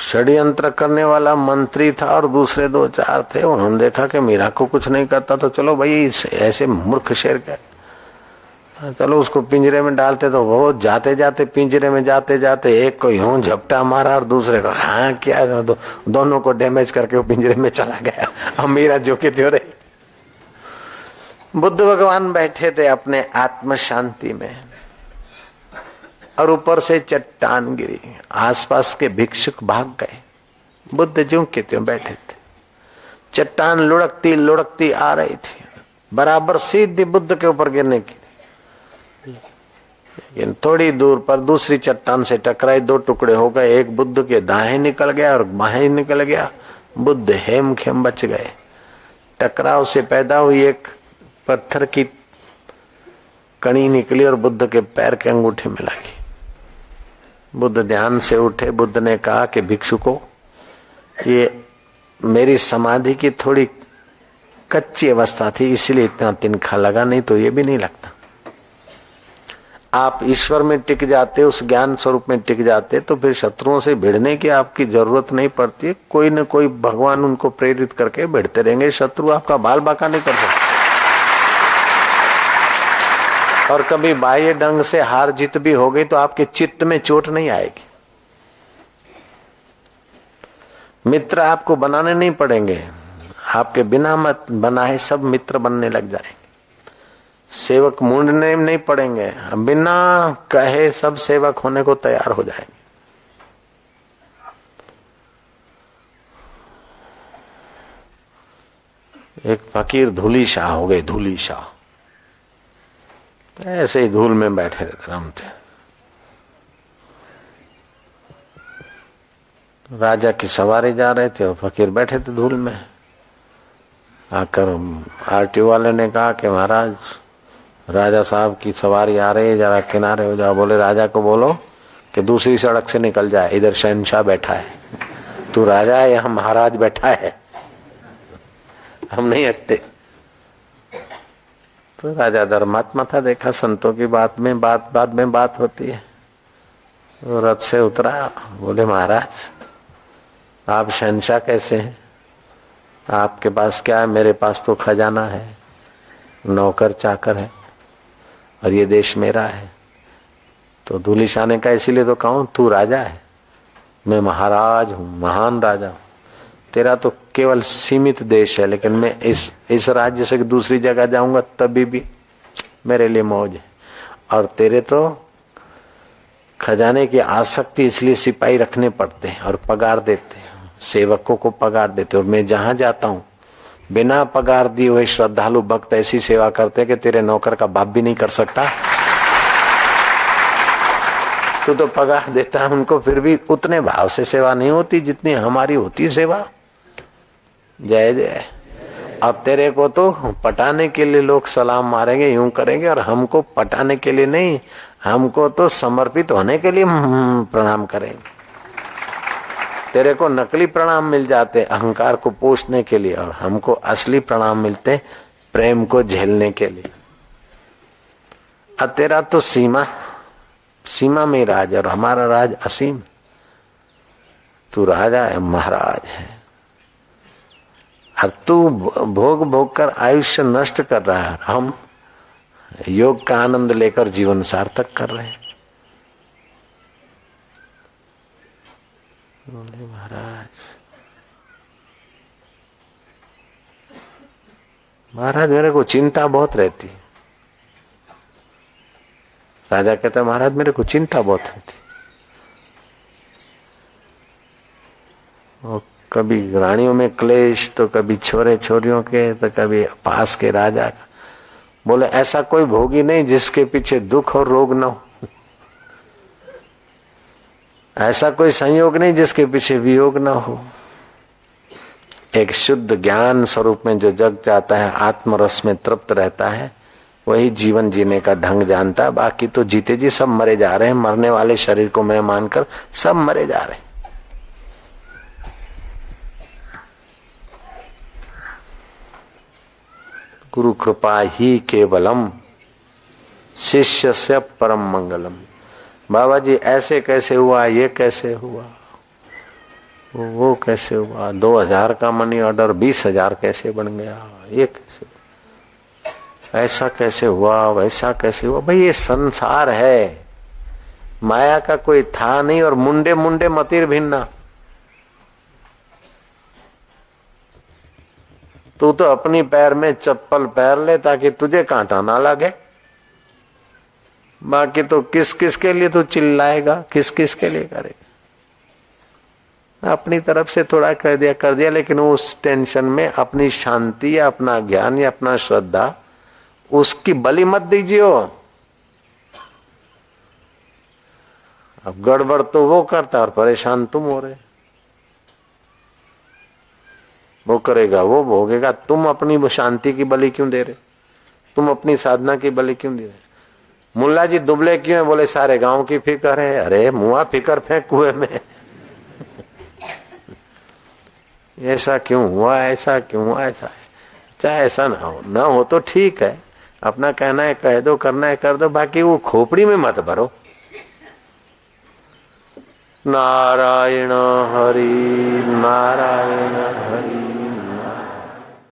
षड्यंत्र करने वाला मंत्री था और दूसरे दो चार थे, उन्होंने देखा कि मीरा को कुछ नहीं करता तो चलो भाई ऐसे मूर्ख शेर का चलो उसको पिंजरे में डालते। तो वो जाते जाते पिंजरे में जाते जाते एक को यूं झपटा मारा और दूसरे को हाँ किया, दोनों को डैमेज करके वो पिंजरे में चला गया। अब मीरा जो की त्यों रही। बुद्ध भगवान बैठे थे अपने आत्म शांति में और ऊपर से चट्टान गिरी, आसपास के भिक्षुक भाग गए। बुद्ध ज्यों के त्यों बैठे थे। चट्टान लुढ़कती लुढ़कती आ रही थी, बराबर सीधी बुद्ध के ऊपर गिरने की, लेकिन थोड़ी दूर पर दूसरी चट्टान से टकराई, दो टुकड़े हो गए। एक बुद्ध के दाएं निकल गया और बाएं निकल गया। बुद्ध हेम खेम बच गए। टकराव से पैदा हुई एक पत्थर की कणी निकली और बुद्ध के पैर के अंगूठे में लगी। बुद्ध ध्यान से उठे। बुद्ध ने कहा कि भिक्षुकों, ये मेरी समाधि की थोड़ी कच्ची अवस्था थी इसलिए इतना तिनखा लगा, नहीं तो ये भी नहीं लगता। आप ईश्वर में टिक जाते, उस ज्ञान स्वरूप में टिक जाते तो फिर शत्रुओं से भिड़ने की आपकी जरूरत नहीं पड़ती। कोई न कोई भगवान उनको प्रेरित करके भिड़ते रहेंगे। शत्रु आपका बाल बाका नहीं कर सकता। और कभी बाह्य ढंग से हार जीत भी हो गई तो आपके चित्त में चोट नहीं आएगी। मित्र आपको बनाने नहीं पड़ेंगे, आपके बिना मत बनाए सब मित्र बनने लग जाएंगे। सेवक मूंढने नहीं पड़ेंगे, बिना कहे सब सेवक होने को तैयार हो जाएंगे। एक फकीर धूली शाह हो गए। धूली शाह ऐसे ही धूल में बैठे रहते, रमते। राजा की सवारी जा रहे थे और फकीर बैठे थे धूल में। आकर आरटीओ वाले ने कहा कि महाराज राजा साहब की सवारी आ रही है, जरा किनारे हो जाओ। बोले राजा को बोलो कि दूसरी सड़क से निकल जाए, इधर शहनशाह बैठा है। तू राजा है, यहाँ महाराज बैठा है, हम नहीं हटते। तो राजा धर्मात्मा था, देखा संतों की बात में बात होती है। तो रथ से उतरा। बोले महाराज आप शहनशाह कैसे हैं? आपके पास क्या है? मेरे पास तो खजाना है, नौकर चाकर है और ये देश मेरा है। तो धूली शाह ने कहा इसीलिए तो कहूं तू राजा है, मैं महाराज हूं, महान राजा हूं। तेरा तो केवल सीमित देश है, लेकिन मैं इस राज्य से दूसरी जगह जाऊंगा तभी भी मेरे लिए मौज है। और तेरे तो खजाने की आसक्ति, इसलिए सिपाही रखने पड़ते हैं और पगार देते हैं, सेवकों को पगार देते। और मैं जहां जाता हूं बिना पगार दिए हुए श्रद्धालु भक्त ऐसी सेवा करते कि तेरे नौकर का बाप भी नहीं कर सकता। तू तो पगार देता है उनको, फिर भी उतने भाव से सेवा नहीं होती जितनी हमारी होती सेवा। जय जय। अब तेरे को तो पटाने के लिए लोग सलाम मारेंगे, यूं करेंगे, और हमको पटाने के लिए नहीं, हमको तो समर्पित होने के लिए प्रणाम करेंगे। तेरे को नकली प्रणाम मिल जाते अहंकार को पोषने के लिए, और हमको असली प्रणाम मिलते प्रेम को झेलने के लिए। अब तेरा तो सीमा में राज, और हमारा राज असीम। तू राजा है, महाराज है, और तू भोग भोग कर आयुष्य नष्ट कर रहा है। हम योग का आनंद लेकर जीवन सार्थक कर रहे हैं। बोले महाराज मेरे को चिंता बहुत रहती। राजा कहता महाराज मेरे को चिंता बहुत रहती। और कभी रानियों में क्लेश, तो कभी छोरे छोरियों के, तो कभी पास के राजा का। बोले ऐसा कोई भोगी नहीं जिसके पीछे दुख और रोग न हो, ऐसा कोई संयोग नहीं जिसके पीछे वियोग न हो। एक शुद्ध ज्ञान स्वरूप में जो जग जाता है, आत्मरस में तृप्त रहता है, वही जीवन जीने का ढंग जानता है। बाकी तो जीते जी सब मरे जा रहे हैं, मरने वाले शरीर को मैं मानकर सब मरे जा रहे हैं। गुरु कृपा ही केवलम शिष्य से परम मंगलम। बाबा जी ऐसे कैसे हुआ, ये कैसे हुआ, वो कैसे हुआ, 2000 का मनी ऑर्डर 20,000 कैसे बन गया, ये कैसे, ऐसा कैसे हुआ, वैसा कैसे हुआ। भाई ये संसार है, माया का कोई था नहीं। और मुंडे मुंडे मतिर भिन्ना, तू तो अपनी पैर में चप्पल पैर ले ताकि तुझे कांटा ना लगे। बाकी तो किस किस के लिए तू चिल्लाएगा, किस किस के लिए करेगा। अपनी तरफ से थोड़ा कर दिया, लेकिन उस टेंशन में अपनी शांति या अपना ज्ञान या अपना श्रद्धा उसकी बलि मत दीजिए। अब गड़बड़ तो वो करता और परेशान तुम हो रहे। वो करेगा, वो भोगेगा, तुम अपनी शांति की बलि क्यों दे रहे, तुम अपनी साधना की बलि क्यों दे रहे। मुल्ला जी दुबले क्यों है, बोले सारे गांव की फिक्र है। अरे मुआ फिक्र फेंक कुएं में। ऐसा क्यों हुआ, ऐसा क्यों हुआ, ऐसा है। चाहे ऐसा ना हो तो ठीक है, अपना कहना है कह दो, करना है कर दो, बाकी वो खोपड़ी में मत भरो। नारायण हरि नारायण हरि।